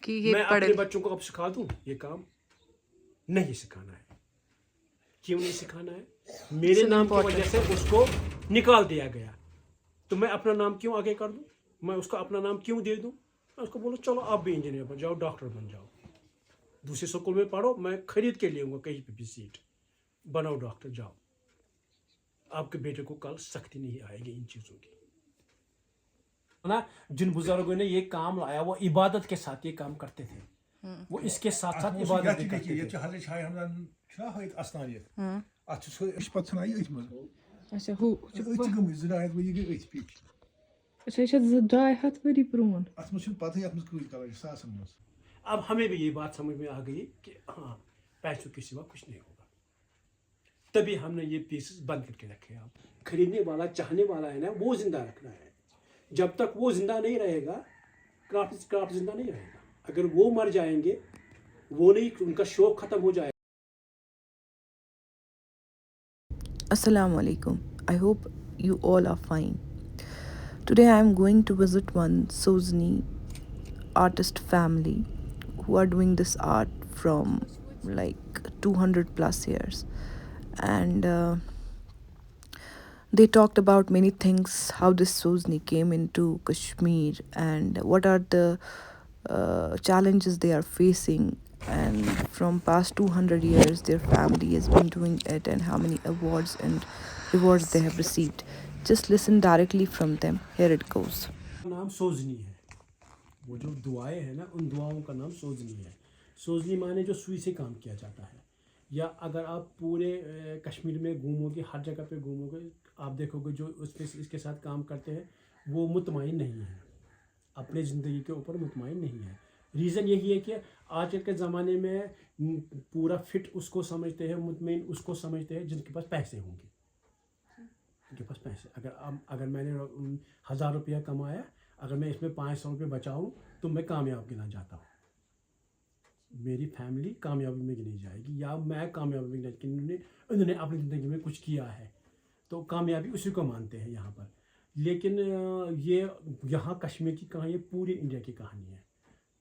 کہ یہ میں پڑھے اپنے بچوں کو اب سکھا دوں یہ کام؟ نہیں سکھانا ہے. کیوں نہیں سکھانا ہے؟ میرے نام کی وجہ سے اس کو نکال دیا گیا. تو میں اپنا نام کیوں آگے کر دوں؟ میں اس کو اپنا نام کیوں دے دوں؟ میں اس کو بولوں چلو آپ بھی انجینئر بن جاؤ, ڈاکٹر بن جاؤ, دوسرے اسکول میں پڑھو, میں خرید کے لے گا کہیں پہ بھی سیٹ, بناؤ ڈاکٹر, جاؤ. آپ کے بیٹے کو کل سختی نہیں آئے گی ان چیزوں کی. نا جن بزرگوں نے یہ کام لایا وہ عبادت کے ساتھ یہ کام کرتے تھے, وہ اس کے ساتھ ساتھ عبادت بھی کرتے تھے. اچھا ہو اچھا یہ 250 ؤری پرون. اب ہمیں بھی یہ بات سمجھ میں آ گئی کہ ہاں پیسوں کے سوا کچھ نہیں ہوگا. تبھی ہم نے یہ پیسز بند کر کے رکھے. اب خریدنے والا چاہنے والا ہے نا, وہ زندہ رکھنا ہے. جب تک وہ زندہ نہیں رہے گا کرافٹ زندہ نہیں رہے گا. اگر وہ مر جائیں گے, وہ نہیں, ان کا شوق ختم ہو جائے گا. Assalamu alaikum. I hope you all are fine. Today I am going to visit one Sozni artist family who are doing this art from like 200 plus years. And they talked about many things, how this Sozni came into Kashmir and what are the challenges they are facing. And from past 200 years, their family has been doing it and how many awards and rewards they have received. Just listen directly from them. Here it goes. نام سوزنی ہے. وہ جو دعائیں ہیں نا, ان دعاؤں کا نام سوزنی ہے. سوزنی معنی جو سوئی سے کام کیا جاتا ہے. یا اگر آپ پورے کشمیر میں گھومو گے, ہر جگہ پہ گھومو گے, آپ دیکھو گے جو اس کے ساتھ کام کرتے ہیں وہ مطمئن نہیں ہیں, اپنے زندگی کے اوپر مطمئن نہیں ہے. ریزن یہی ہے کہ آج کل کے زمانے میں پورا فٹ اس کو سمجھتے ہیں, مطمئن اس کو سمجھتے ہیں جن کے پاس پیسے ہوں گے. ان کے پاس پیسے, اگر میں نے 1000 روپیہ کمایا, اگر میں اس میں 500 روپے بچاؤں تو میں کامیاب گنا جاتا ہوں. میری فیملی کامیابی میں گنی جائے گی, یا میں کامیابی میں کہ انہوں نے اپنی زندگی میں کچھ کیا ہے, تو کامیابی اسی کو مانتے ہیں یہاں پر. لیکن یہ یہاں کشمیر کی کہانی پوری انڈیا کی کہانی ہے.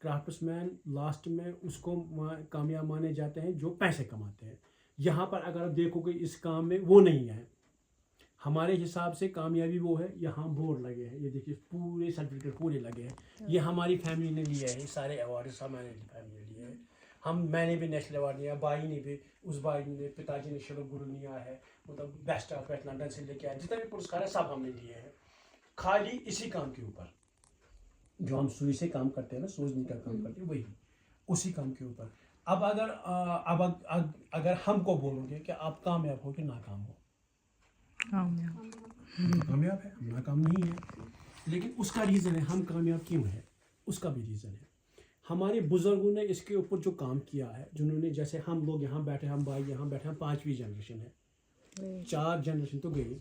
کرافٹس مین لاسٹ میں اس کو کامیاب مانے جاتے ہیں جو پیسے کماتے ہیں. یہاں پر اگر آپ دیکھو گے اس کام میں وہ نہیں ہے. ہمارے حساب سے کامیابی وہ ہے, یہاں بورڈ لگے ہیں, یہ دیکھیے پورے سرٹیفکیٹ پورے لگے ہیں. یہ ہماری فیملی نے لیا ہے, سارے ایوارڈز ہماری فیملی نے لیے ہیں. میں نے بھی نیشنل ایوارڈ لیا, بھائی نے بھی, اس بھائی نے, پتا جی نے شیلو گرو لیا ہے, مطلب بیسٹ آف بیسٹ لنڈن سے لے کے آئے. جتنے بھی پرسکار ہیں سب ہم نے لیے ہیں, خالی اسی کام کے اوپر جو ہم سوئی سے کام کرتے ہیں نا, سوزنی کا کام کرتے ہیں, وہی اسی کام کے اوپر. اب اگر ہم کو بولو گے کہ آپ کامیاب ہو کہ ناکام ہو, کامیاب ہے, ناکام نہیں ہے. لیکن اس کا ریزن ہے ہم کامیاب کیوں ہیں, اس کا بھی ریزن ہے. ہمارے بزرگوں نے اس کے اوپر جو کام کیا ہے, جنہوں نے, جیسے ہم لوگ یہاں بیٹھے, ہم بھائی یہاں بیٹھے, ہم 5ویں جنریشن ہے. 4 جنریشن تو گئی,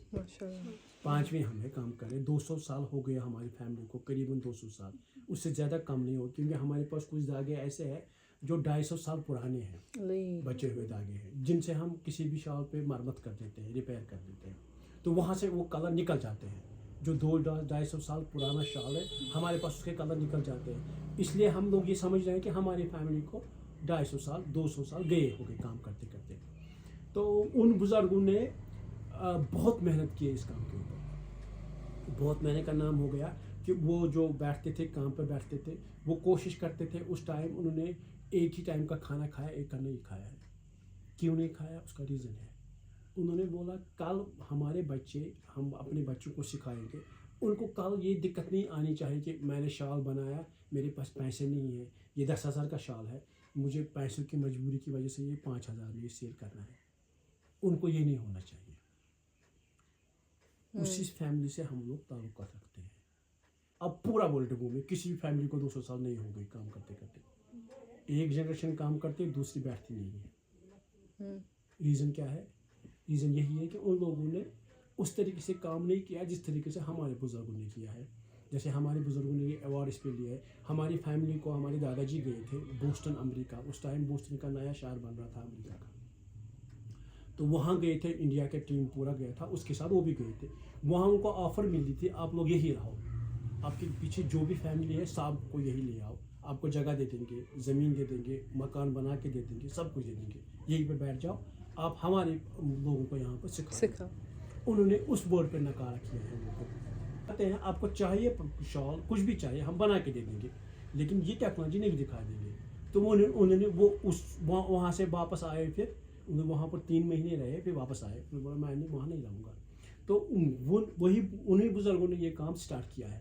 5ویں ہمیں کام کرے. 200 سال ہو گیا ہماری فیملی کو, قریباً 200 سال, اس سے زیادہ کم نہیں ہو, کیونکہ ہمارے پاس کچھ داغے ایسے ہیں جو 250 سال پرانے ہیں, بچے ہوئے داغے ہیں, جن سے ہم کسی بھی شال پہ مرمت کر دیتے ہیں, ریپیئر کر دیتے ہیں, تو وہاں سے وہ کلر نکل جاتے ہیں. جو 200-250 سال پرانا شال ہے, ہمارے پاس اس کے کلر نکل جاتے ہیں. اس لیے ہم لوگ یہ سمجھ رہے ہیں کہ ہماری فیملی کو 250 سال 200 سال گئے ہو گئے کام کرتے کرتے. تو ان بزرگوں نے بہت محنت کی ہے اس کام کے اوپر. بہت محنت کا نام ہو گیا کہ وہ جو بیٹھتے تھے, کام پہ بیٹھتے تھے, وہ کوشش کرتے تھے. اس ٹائم انہوں نے ایک ہی ٹائم کا کھانا کھایا, ایک کا نہیں کھایا ہے. کیوں نہیں کھایا, اس کا ریزن ہے, انہوں نے بولا کل ہمارے بچے, ہم اپنے بچوں کو سکھائیں گے, ان کو کل یہ دقت نہیں آنی چاہیے کہ میں نے شال بنایا, میرے پاس پیسے نہیں ہیں, یہ 10,000 کا شال ہے, مجھے پیسوں کی مجبوری کی وجہ سے یہ 5,000 میں سیل کرنا ہے. ان کو یہ نہیں ہونا چاہیے. اسی فیملی سے ہم لوگ تعلقات رکھتے ہیں. اب پورا ورلڈ میں کسی بھی فیملی کو 200 سال نہیں ہو گئی کام کرتے کرتے. ایک جنریشن کام کرتے, دوسری بیٹھتی نہیں ہے. ریزن کیا ہے؟ ریزن یہی ہے کہ ان لوگوں نے اس طریقے سے کام نہیں کیا جس طریقے سے ہمارے بزرگوں نے کیا ہے. جیسے ہمارے بزرگوں نے یہ ایوارڈ اس پہ لیا ہے. ہماری فیملی کو ہمارے دادا جی گئے تھے بوسٹن امریکہ, اس ٹائم بوسٹن کا نیا شہر بن رہا تھا امریکہ کا, تو وہاں گئے تھے, انڈیا کے ٹیم پورا گیا تھا, اس کے ساتھ وہ بھی گئے تھے. وہاں ان کو آفر ملی تھی, آپ لوگ یہی رہو, آپ کے پیچھے جو بھی فیملی ہے سب کو یہی لے آؤ, آپ کو جگہ دے دیں گے, زمین دے دیں گے, مکان بنا کے دے دیں گے, سب کچھ دے دیں گے, یہیں پہ بیٹھ جاؤ, آپ ہمارے لوگوں کو یہاں پر سکھاؤ. انہوں نے اس بورڈ پہ نکارا کیا ہے. ان کو کہتے ہیں آپ کو چاہیے شال, کچھ بھی چاہیے ہم بنا کے دے دیں گے, لیکن یہ ٹیکنالوجی نہیں دکھا دیں گے. تو انہوں نے وہ اس وہاں سے واپس آئے, پھر انہوں وہاں پر 3 مہینے رہے, پھر واپس آئے. انہوں نے بولا میں وہاں نہیں رہوں گا. تو انہیں بزرگوں نے یہ کام سٹارٹ کیا ہے.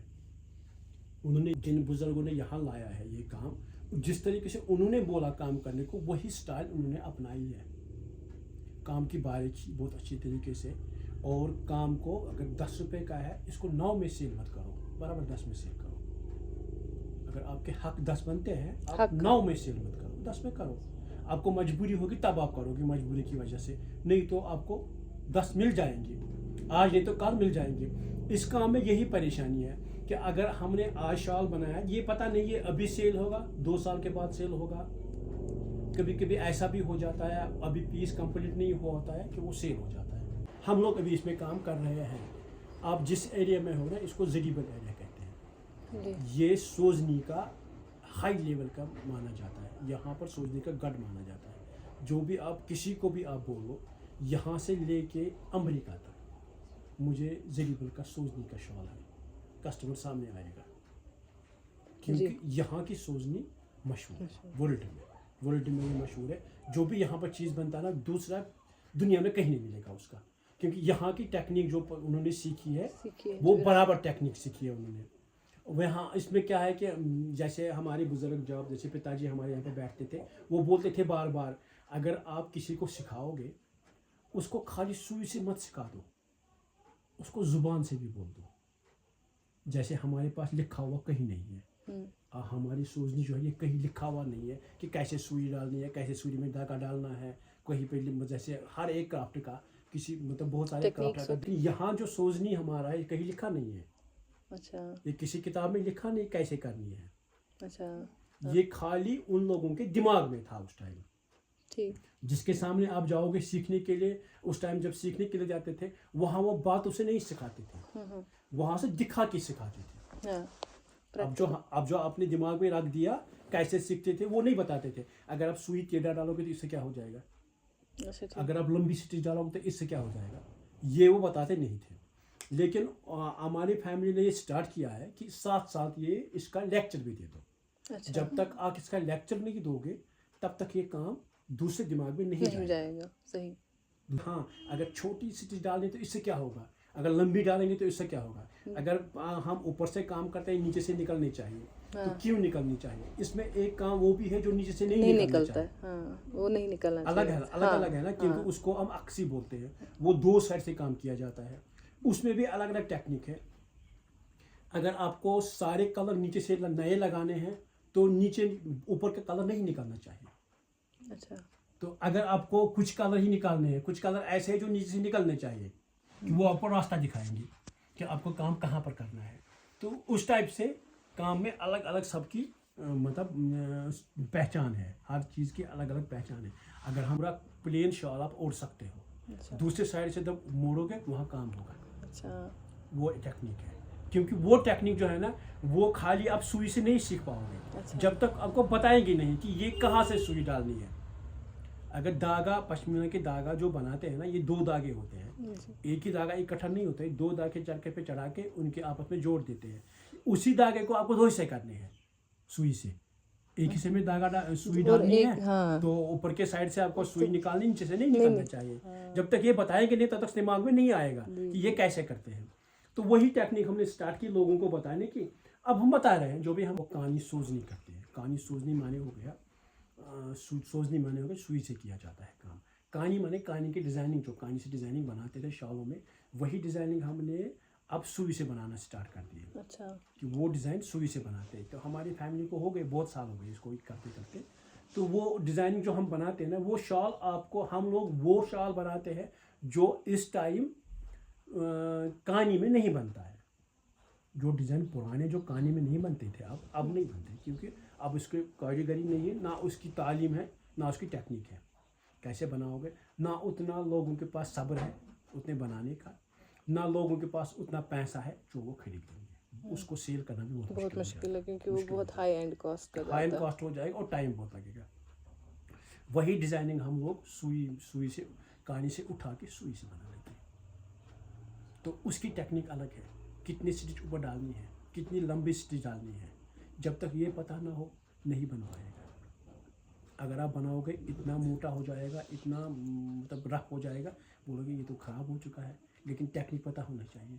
انہوں نے جن بزرگوں نے یہاں لایا ہے یہ کام, جس طریقے سے انہوں نے بولا کام کرنے کو, وہی سٹائل انہوں نے اپنائی ہے. کام کی باریکی بہت اچھی طریقے سے, اور کام کو اگر 10 روپے کا ہے اس کو 9 میں سیل مت کرو, برابر 10 میں سیل کرو. اگر آپ کے حق 10 بنتے ہیں, آپ 9 میں سیل مت کرو, 10 میں کرو. آپ کو مجبوری ہوگی تب آپ کرو گی, مجبوری کی وجہ سے, نہیں تو آپ کو 10 مل جائیں گے, آج نہیں تو کل مل جائیں گے. اس کام میں یہی پریشانی ہے کہ اگر ہم نے آج شال بنایا, یہ پتہ نہیں ہے ابھی سیل ہوگا, 2 سال کے بعد سیل ہوگا. کبھی کبھی ایسا بھی ہو جاتا ہے, ابھی پیس کمپلیٹ نہیں ہوا ہوتا ہے کہ وہ سیل ہو جاتا ہے. ہم لوگ ابھی اس میں کام کر رہے ہیں. آپ جس ایریا میں ہو رہے ہیں اس کو زریبل ایریا کہتے ہیں. یہ سوزنی کا ہائی لیول کا مانا جاتا ہے, یہاں پر سوزنی کا گڑھ مانا جاتا ہے. جو بھی آپ کسی کو بھی آپ بولو, یہاں سے لے کے امریکہ تک مجھے زریبل کا سوزنی کا شال ہے, کسٹمر سامنے آئے گا, کیونکہ یہاں کی سوزنی مشہور ہے ورلڈ میں یہ مشہور ہے. جو بھی یہاں پر چیز بنتا ہے نا, دوسرا دنیا میں کہیں نہیں ملے گا اس کا, کیونکہ یہاں کی ٹیکنیک جو انہوں نے سیکھی ہے وہ برابر ٹیکنیک سیکھی ہے انہوں نے. وہاں اس میں کیا ہے کہ جیسے ہمارے بزرگ جب جیسے پتا جی ہمارے یہاں پہ بیٹھتے تھے, وہ بولتے تھے بار بار, اگر آپ کسی کو سکھاؤ گے اس کو خالی سوئی سے مت سکھا دو, اس کو زبان سے بھی بول دو. جیسے ہمارے پاس لکھا ہوا کہیں نہیں ہے, ہماری سوزنی جو ہے یہ کہیں لکھا ہوا نہیں ہے کہ کیسے سوئی ڈالنی ہے, کیسے سوئی میں دھاگا ڈالنا ہے. کہیں پہ جیسے ہر ایک کرافٹ کا کسی مطلب بہت سارے کرافٹ کا, یہاں جو سوزنی ہمارا ہے کہیں لکھا نہیں ہے. اچھا, یہ کسی کتاب میں لکھا نہیں کیسے کرنی ہے. اچھا, یہ خالی ان لوگوں کے دماغ میں تھا اس ٹائم. ٹھیک, جس کے سامنے آپ جاؤ گے سیکھنے کے لیے, اس ٹائم جب سیکھنے کے لیے جاتے تھے وہاں وہ بات اسے نہیں سکھاتے تھے, وہاں سے دکھا کے سکھاتے تھے. اب جو آپ نے دماغ میں رکھ دیا کیسے سیکھتے تھے وہ نہیں بتاتے تھے. اگر آپ سوئی ٹیڑھا ڈالو گے تو اس سے کیا ہو جائے گا, اگر آپ لمبی سٹچ ڈالو گے تو اس سے کیا ہو جائے گا, یہ وہ بتاتے نہیں تھے. لیکن ہماری فیملی نے یہ سٹارٹ کیا ہے کہ ساتھ ساتھ یہ اس کا لیکچر بھی دے دو. جب تک آپ اس کا لیکچر نہیں دو گے تب تک یہ کام دوسرے دماغ میں نہیں جائے گا. صحیح. ہاں, اگر چھوٹی سٹچ ڈالیں تو اس سے کیا ہوگا, اگر لمبی ڈالیں گے تو اس سے کیا ہوگا. اگر ہم اوپر سے کام کرتے ہیں نیچے سے نکلنی چاہیے, تو کیوں نکلنی چاہیے. اس میں ایک کام وہ بھی ہے جو نیچے سے نہیں نکلتا ہے. ہاں, وہ نہیں نکلنا الگ ہے, الگ ہے نا, کیونکہ اس کو ہم عکسی بولتے ہیں. وہ 2 سائڈ سے کام کیا جاتا ہے. اس میں بھی الگ الگ ٹیکنیک ہے. اگر آپ کو سارے کلر نیچے سے نئے لگانے ہیں تو نیچے اوپر کا کلر نہیں نکالنا چاہیے. اچھا, تو اگر آپ کو کچھ کلر ہی نکالنے ہیں, کچھ کلر ایسے ہیں جو نیچے سے نکلنے چاہیے, کہ وہ آپ کو راستہ دکھائیں گے کہ آپ کو کام کہاں پر کرنا ہے. تو اس ٹائپ سے کام میں الگ الگ سب کی مطلب پہچان ہے, ہر چیز کی الگ الگ پہچان ہے. اگر ہمارا پلین شال آپ اوڑھ سکتے ہو, دوسرے سائڈ سے جب موڑو گے وہاں کام ہوگا. اچھا, وہ ٹیکنیک ہے, کیونکہ وہ ٹیکنیک جو ہے نا وہ خالی آپ سوئی سے نہیں سیکھ پاؤ گے جب تک آپ کو بتائیں گے نہیں کہ یہ کہاں سے سوئی ڈالنی ہے. اگر دھاگا پشمینہ کے دھاگا جو بناتے ہیں نا, یہ 2 دھاگے ہوتے ہیں, ایک ہی دھاگا اکٹھا نہیں ہوتا ہے, 2 دھاگے چرکے پہ چڑھا کے ان کے آپس میں جوڑ دیتے ہیں. اسی دھاگے کو آپ کو 2 حصے کرنے ہیں سوئی سے. ایک حصے میں دھاگا سوئی ڈالنی ہے تو اوپر کے سائڈ سے آپ کو سوئی نکالنی, نیچے سے نہیں نکالنا چاہیے. جب تک یہ بتائیں گے نہیں تب تک دماغ میں نہیں آئے گا کہ یہ کیسے کرتے ہیں. تو وہی ٹیکنیک ہم نے اسٹارٹ کی لوگوں کو بتانے کی. اب ہم بتا رہے ہیں جو بھی ہم کانی سوزنی کرتے ہیں. کانی سوزنی معنی ہو گیا, سوزنی معنی ہو گیا سوئی سے کیا جاتا ہے کام. کانی معنی کانی کی ڈیزائننگ, جو کانی سے ڈیزائننگ بناتے تھے شالوں میں, وہی ڈیزائننگ ہم نے اب سوئی سے بنانا سٹارٹ کر دی ہے. اچھا, کہ وہ ڈیزائن سوئی سے بناتے ہیں. تو ہماری فیملی کو ہو گئے بہت سال ہو گئے اس کو کرتے کرتے. تو وہ ڈیزائننگ جو ہم بناتے ہیں نا, وہ شال آپ کو, ہم لوگ وہ شال بناتے ہیں جو اس ٹائم کانی میں نہیں بنتا ہے. جو ڈیزائن پرانے جو کانی میں نہیں بنتے تھے اب نہیں بنتے, کیونکہ اب اس کی کاریگری نہیں ہے, نہ اس کی تعلیم ہے, نہ اس کی ٹیکنیک ہے. کیسے بناؤ گے, نہ اتنا لوگوں کے پاس صبر ہے اتنے بنانے کا, نہ لوگوں کے پاس اتنا پیسہ ہے جو وہ خرید لیں گے. اس کو سیل کرنا بھی بہت مشکل ہے کیونکہ وہ بہت ہائی اینڈ کاسٹ کا ہائی اینڈ جاتا ہے. کاسٹ ہو جائے گا اور ٹائم بہت لگے گا. وہی ڈیزائننگ ہم لوگ سوئی سے کہانی سے اٹھا کے سوئی سے بنا لیتے ہیں. تو اس کی ٹیکنیک الگ ہے, کتنی سٹچ اوپر ڈالنی ہے, کتنی لمبی سٹچ ڈالنی ہے. جب تک یہ پتہ نہ ہو نہیں بن پائے گا. اگر آپ بناؤ گے اتنا موٹا ہو جائے گا, اتنا مطلب رف ہو جائے گا, بولو گے یہ تو خراب ہو چکا ہے. لیکن ٹیکنیک پتہ ہونا چاہیے,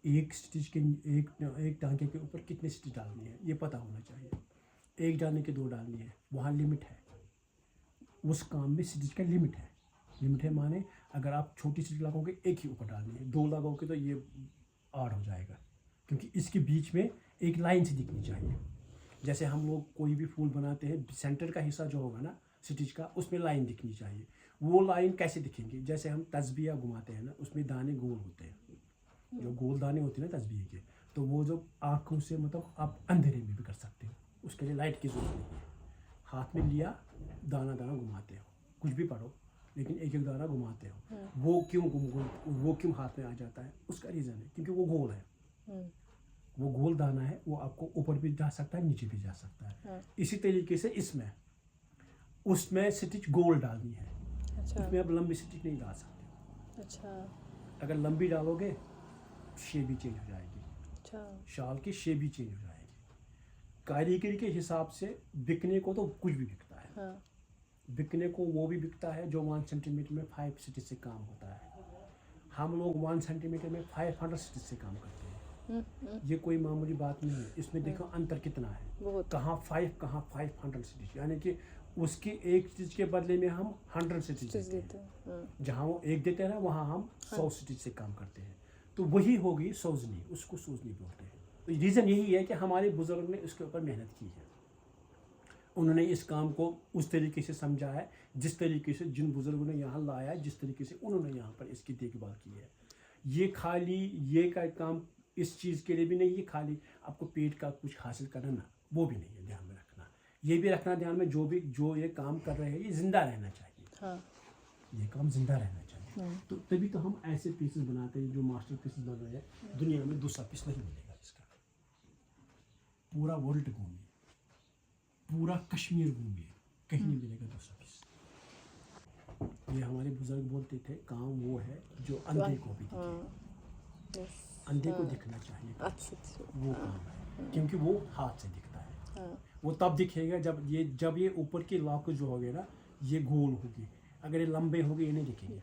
ایک سٹچ کے ایک ٹانکے کے اوپر کتنی سٹچ ڈالنی ہے یہ پتہ ہونا چاہیے. ایک ڈالنے کے 2 ڈالنی ہے, وہاں لمٹ ہے. اس کام میں سٹچ کا لمٹ ہے. لمٹ ہے مانے اگر آپ چھوٹی سٹچ لگاؤ گے ایک ہی اوپر ڈالنی ہے, 2 لگاؤ گے تو یہ آڑ ہو جائے گا, کیونکہ اس کے بیچ میں ایک لائن سے دکھنی چاہیے. جیسے ہم لوگ کوئی بھی پھول بناتے ہیں, سینٹر کا حصہ جو ہوگا نا سٹچ کا, اس میں لائن دکھنی چاہیے. وہ لائن کیسے دکھیں گے؟ جیسے ہم تسبیہ گھماتے ہیں نا, اس میں دانے گول ہوتے ہیں, جو گول دانے ہوتے ہیں نا تسبیہ کے, تو وہ جو آنکھوں سے مطلب آپ اندھیرے میں بھی کر سکتے ہو, اس کے لیے لائٹ کی ضرورت نہیں ہے. ہاتھ میں لیا, دانہ دانہ گھماتے ہو, کچھ بھی پڑھو لیکن ایک ایک دانہ گھماتے ہو. وہ کیوں ہاتھ میں آ جاتا ہے؟ اس کا ریزن ہے کیونکہ وہ گول ہے. وہ گول دانہ ہے, وہ آپ کو اوپر بھی جا سکتا ہے, نیچے بھی جا سکتا ہے. اسی طریقے سے اس میں سٹچ گول ڈالنی ہے. اس میں آپ لمبی سٹچ نہیں ڈال سکتے. اچھا, اگر لمبی ڈالو گے شیپ بھی چینج ہو جائے گی, اچھا, شال کی شیپ بھی چینج ہو جائے گی. کاریگری کے حساب سے بکنے کو تو کچھ بھی بکتا ہے. ہاں, بکنے کو وہ بھی بکتا ہے جو 1 سینٹی میٹر میں 5 سٹچ سے کام ہوتا ہے. ہم لوگ 1 سینٹی میٹر میں 500 سٹچ سے کام کرتے ہیں. یہ کوئی معمولی بات نہیں ہے. اس میں دیکھو انتر کتنا ہے, کہاں 5 کہاں 500 سٹچ, یعنی کہ اس کی ایک سٹچ کے بدلے میں ہم 100 سٹچ دیتے ہیں. جہاں وہ ایک دیتے ہیں نا, وہاں ہم 100 سٹچ سے کام کرتے ہیں. تو وہی ہوگی سوزنی, اس کو سوزنی بولتے ہیں. تو ریزن یہی ہے کہ ہمارے بزرگ نے اس کے اوپر محنت کی ہے. انہوں نے اس کام کو اس طریقے سے سمجھا ہے جس طریقے سے جن بزرگوں نے یہاں لایا ہے, جس طریقے سے انہوں نے یہاں پر اس کی دیکھ بھال کی ہے. یہ خالی یہ کا کام اس چیز کے لیے بھی نہیں, یہ خالی آپ کو پیٹ کا کچھ حاصل کرنا نا, وہ بھی نہیں ہے. دھیان میں رکھنا, یہ بھی رکھنا دھیان میں, جو یہ کام کر رہے ہیں یہ زندہ رہنا چاہیے. یہ کام زندہ رہنا چاہیے. تو تبھی تو ہم ایسے پیسز بناتے ہیں جو ماسٹر پیسز بن رہے ہیں. دنیا میں دوسرا پیس نہیں ملے گا اس کا. پورا ورلڈ گھومیے, پورا کشمیر گھومیے, کہیں نہیں ملے گا دوسرا پیس. یہ ہمارے بزرگ بولتے تھے کام وہ ہے جو اندھے کو بھی دکھے, اندھے کو دکھنا چاہیے, وہ کام ہے. کیونکہ وہ ہاتھ سے دکھتا ہے. وہ تب دکھے گا جب یہ اوپر کی لاک جو ہوگی نا یہ گول ہوگی. اگر یہ لمبے ہوگے یہ نہیں دکھیں گے,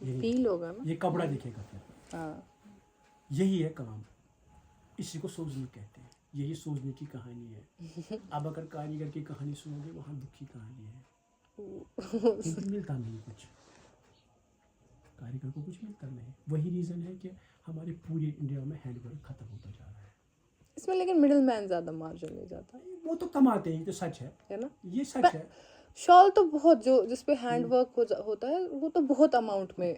فیل ہوگا نا, یہ کپڑا دکھے گا پھر. یہی ہے کام, اسی کو سوزنی کہتے ہیں. یہی سوزنے کی کہانی ہے. اب اگر کاریگر کی کہانی سنو گے وہاں دکھ کی کہانی ہے, کیونکہ ملتا نہیں کچھ, کاریگر کو کچھ ملتا نہیں. وہی ریزن ہے کہ ہمارے پورے انڈیا میں ہینڈ ورک ختم ہوتا جا رہا ہے. اس میں لیکن مڈل مین زیادہ مارجن لے جاتا ہے. وہ تو کماتے ہیں, تو سچ ہے نا, یہ سچ ہے. شال تو بہت جس پہ ہینڈ ورک ہوتا ہے وہ تو بہت اماؤنٹ میں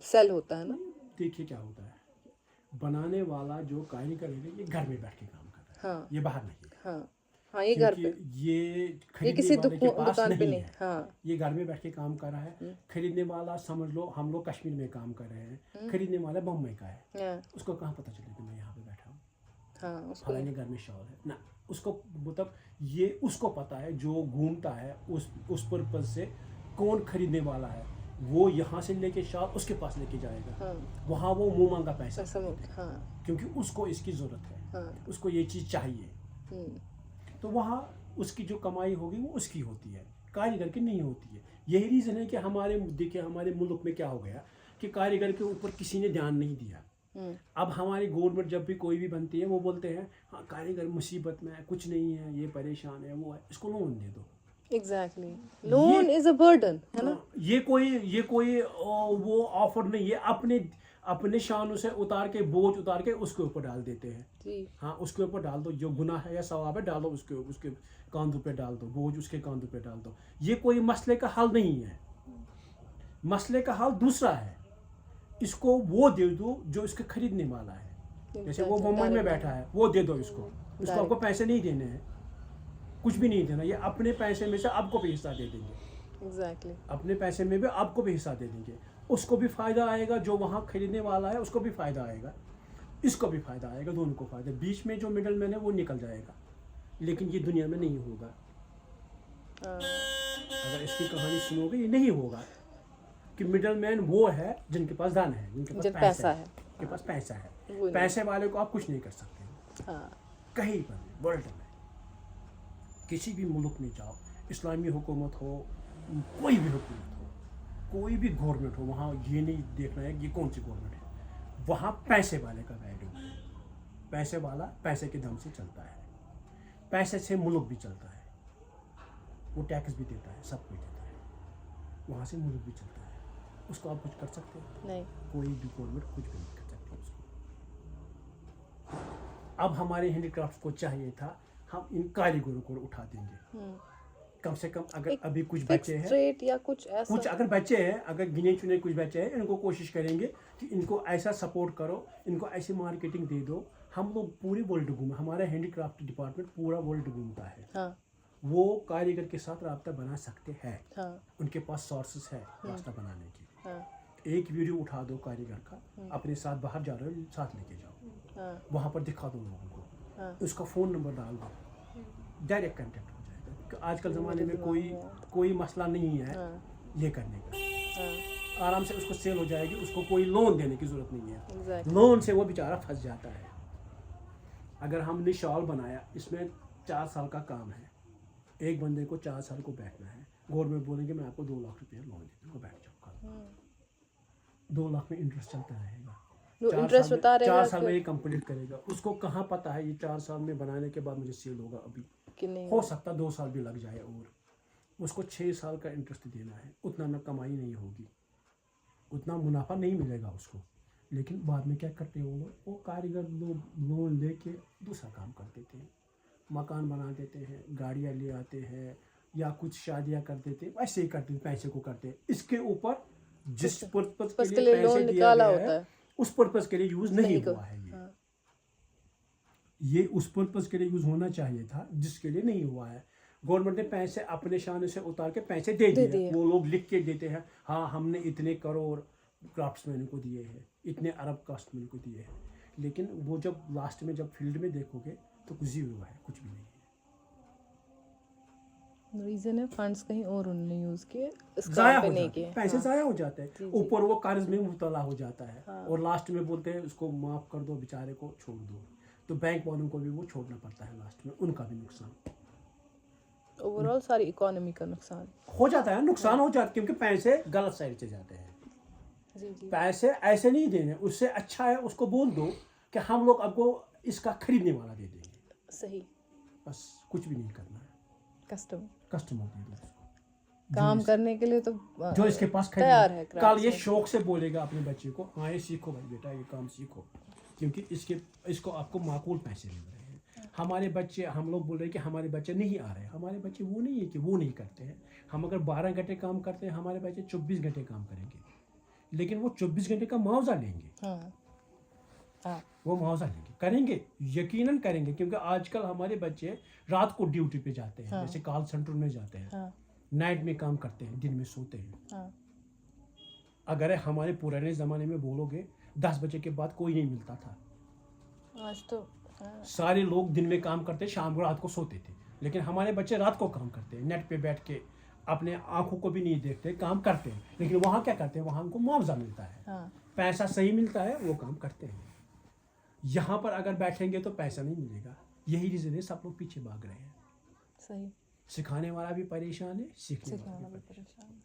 سیل ہوتا ہے نا. دیکھیے کیا ہوتا ہے, بنانے والا جو کاریگر ہے یہ گھر میں بیٹھ کے کام کر رہا ہے, یہ باہر نہیں ہے. ہاں, یہ گھر پہ, یہ کسی خریدنے والے کے پاس دکان پہ نہیں نہیں. ہے. ہاں, یہ گھر میں بیٹھ کے کام کر رہا ہے. خریدنے والا سمجھ لو ہم لوگ کشمیر میں کام کر رہے ہیں, خریدنے والا بمبئی کا ہے. اس کو کہاں پتہ چلے کہ میں یہاں پہ بیٹھا ہوں, فلانے گھر میں شال ہے نا. اس کو مطلب یہ اس کو پتہ ہے جو گھومتا ہے اس پرپز سے کون خریدنے والا ہے, وہ یہاں سے لے کے شال اس کے پاس لے کے جائے گا. وہاں وہ منہ مانگا پیسہ, کیونکہ اس کو اس کی ضرورت ہے, اس کو یہ چیز چاہیے. تو وہاں اس کی جو کمائی ہوگی وہ اس کی ہوتی ہے, کاریگر کی نہیں ہوتی ہے. یہی ریزن ہے کہ ہمارے ملک میں کیا ہو گیا کہ کاریگر کے اوپر کسی نے دھیان نہیں دیا. اب ہماری گورنمنٹ جب بھی کوئی بھی بنتی ہے وہ بولتے ہیں ہاں کاریگر مصیبت میں ہے, کچھ نہیں ہے, یہ پریشان ہے, وہ ہے, اس کو لون دے دو. Exactly, loan is a burden ہے نا. یہ کوئی وہ آفر نہیں ہے. اپنے شانوں سے اتار کے, بوجھ اتار کے اس کے اوپر ڈال دیتے ہیں. ہاں, اس کے اوپر ڈال دو, جو گناہ ہے یا ثواب ہے ڈال دو, اس کے کاندھوں پہ ڈال دو, بوجھ اس کے کاندھوں پہ ڈال دو. یہ کوئی مسئلے کا حل نہیں ہے. مسئلے کا حل دوسرا ہے, اس کو وہ دے دو جو اس کے خریدنے والا ہے. جیسے وہ ممبئی میں بیٹھا ہے, وہ دے دو اس کو آپ کو پیسے نہیں دینے ہیں, کچھ بھی نہیں دینا. یہ اپنے پیسے میں سے آپ کو بھی حصہ دے دیں گے. اپنے پیسے میں بھی آپ کو بھی حصہ دے دیں گے. اس کو بھی فائدہ آئے گا, جو وہاں خریدنے والا ہے اس کو بھی فائدہ آئے گا. इसको भी फ़ायदा आएगा, दोनों को फ़ायदा। बीच में जो मिडल मैन है वो निकल जाएगा, लेकिन ये दुनिया में नहीं होगा। अगर इसकी कहानी सुनोगे ये नहीं होगा कि मिडल मैन वो है जिनके पास धन है, जिनके पास पैसा है, जिनके पास पैसा है। पैसे वाले को आप कुछ नहीं कर सकते। कहीं पर भी वर्ल्ड में किसी भी मुल्क में जाओ, इस्लामी हुकूमत हो, कोई भी हुकूमत हो, कोई भी गवर्नमेंट हो, वहाँ ये नहीं देखना है कि ये कौन सी गवर्नमेंट है, वहाँ पैसे वाले का वैल्यू है। पैसे वाला पैसे के दम से चलता है, पैसे से मुल्क भी चलता है, वो टैक्स भी देता है, सब कुछ देता है, वहाँ से मुल्क भी चलता है। उसको आप कुछ कर सकते हैं? नहीं, कोई भी गवर्नमेंट कुछ भी नहीं कर सकती उसको। अब हमारे हैंडीक्राफ्ट को चाहिए था हम इन कारीगरों को उठा देंगे, कम से कम अगर अभी कुछ बच्चे हैं या कुछ ऐसा, कुछ अगर बच्चे हैं, अगर गिने चुने कुछ बच्चे हैं, इनको कोशिश करेंगे कि इनको ऐसा सपोर्ट करो, इनको ऐसी मार्केटिंग दे दो। हम लोग पूरी वर्ल्ड घूमे, हमारा हैंडीक्राफ्ट डिपार्टमेंट पूरा वर्ल्ड घूमता है। हाँ। वो कारीगर के साथ रास्ता बना सकते हैं। हाँ। उनके पास सोर्सेस है रास्ता बनाने की। हाँ। एक वीडियो उठा दो कारीगर का, अपने साथ बाहर जा रहे हो, साथ लेके जाओ। हाँ। वहाँ पर दिखा दो लोगों को। हाँ। उसका फ़ोन नंबर डाल दो, डायरेक्ट कांटेक्ट हो जाएगा। आजकल ज़माने में कोई मसला नहीं है ये करने का। आराम से उसको सेल हो जाएगी, उसको कोई लोन देने की ज़रूरत नहीं है। लोन से वो बेचारा फंस जाता है। अगर हमने शॉल बनाया, इसमें 4 साल का काम है, एक बंदे को 4 साल को बैठना है। गवर्नमेंट बोलेंगे मैं आपको 2 लाख रुपये लोन दे दूँगा, बैठ जाओ। 2 लाख में इंटरेस्ट चलता रहेगा, 4 साल में ये कंप्लीट करेगा। उसको कहाँ पता है ये 4 साल में बनाने के बाद मुझे सेल होगा अभी कि नहीं, हो सकता 2 साल भी लग जाए। और उसको 6 साल का इंटरेस्ट देना है, उतना न कमाई नहीं होगी, उतना मुनाफा नहीं मिलेगा उसको। लेकिन बाद में क्या करते हैं वो कारीगर लोग लोन लेके दूसरा काम कर देते हैं, मकान बना देते हैं, गाड़ियाँ ले आते हैं, या कुछ शादियाँ कर देते हैं, ऐसे ही करते हैं, पैसे को करते हैं। इसके ऊपर जिस पर्पज के लिए पैसे दिया गया है उस पर्पज के लिए यूज नहीं हुआ है। ये उस पर्पज के लिए यूज होना चाहिए था जिसके लिए नहीं हुआ है। गवर्नमेंट ने पैसे अपने शान से उतार के पैसे दे दिए। वो लोग लिख के देते हैं, हाँ हमने इतने करोड़ क्राफ्ट्समैन को दिए हैं, इतने अरब क्राफ्ट्समैन को दिए हैं, लेकिन वो जब लास्ट में जब फील्ड में देखोगे तो कुछ ही हुआ है, कुछ भी नहीं है। रीजन है फंड्स कहीं और उन्होंने यूज किए, जाया हो जाते हैं, पैसे जाया हो जाते हैं, ऊपर वो कर्ज में मुब्तला हो जाता है। और लास्ट में बोलते हैं उसको माफ कर दो, बेचारे को छोड़ दो, तो बैंक वालों को भी वो छोड़ना पड़ता है लास्ट में, उनका भी नुकसान। ओवरऑल सारी इकोनॉमी का नुकसान हो जाता है, नुकसान हो जाता है, क्योंकि पैसे गलत साइड से जाते हैं। पैसे ऐसे नहीं देने, उससे अच्छा है उसको बोल दो कि हम लोग आपको इसका खरीदने वाला दे देंगे, सही, बस कुछ भी नहीं करना है। कस्टमर दे दो उसको, काम करने के लिए तो जो इसके पास तैयार है। कल ये शौक से बोलेगा अपने बच्चे को, हाँ ये सीखो भाई बेटा, ये काम सीखो, क्योंकि इसको आपको माकूल पैसे मिल रहे हैं। हमारे बच्चे, हम लोग बोल रहे हैं कि हमारे बच्चे नहीं आ रहे, हमारे बच्चे वो नहीं है कि वो नहीं करते हैं। हम अगर 12 घंटे काम करते हैं, हमारे बच्चे 24 घंटे काम करेंगे, लेकिन वो 24 घंटे का मुआवजा लेंगे। वो मुआवजा लेंगे, करेंगे, यकीनन करेंगे, क्योंकि आजकल हमारे बच्चे रात को ड्यूटी पे जाते हैं, जैसे कॉल सेंटर में जाते हैं, नाइट में काम करते हैं, दिन में सोते हैं। अगर हमारे पुराने ज़माने में बोलोगे 10 बजे के बाद कोई नहीं मिलता था, आज तो सारे लोग दिन में काम करते, शाम को रात को सोते थे। लेकिन हमारे बच्चे रात को काम करते हैं, नेट पे बैठ के अपने आंखों को भी नहीं देखते, काम करते हैं। लेकिन वहाँ क्या करते हैं, वहाँ उनको मुआवजा मिलता है, पैसा सही मिलता है, वो काम करते हैं। यहाँ पर अगर बैठेंगे तो पैसा नहीं मिलेगा, यही रीज़न है सब लोग पीछे भाग रहे हैं। सही, सिखाने वाला भी परेशान है, सीखने वाला भी परेशान है।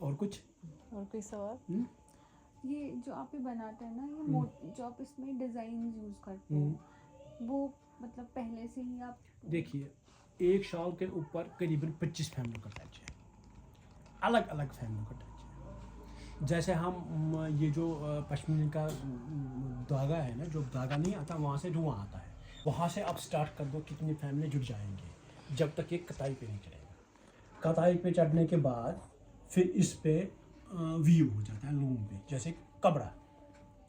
और कोई सवाल? ये जो आप ये बनाते हैं ना, ये जो आप इसमें डिज़ाइन यूज़ करते हैं, वो मतलब पहले से ही आप देखिए, एक शॉल के ऊपर करीबन 25 फैमिलियों का टच है, अलग अलग फैमिलियों का टच है। जैसे हम ये जो पश्मीना का धागा है ना, जो धागा नहीं आता वहाँ से धुआं आता है, वहाँ से आप स्टार्ट कर दो, कितनी फैमिली जुड़ जाएंगे जब तक ये कताई पे नहीं चढ़ेगा। कताई पे चढ़ने के बाद फिर इस पे वीव हो जाता है लूम पे, जैसे कपड़ा,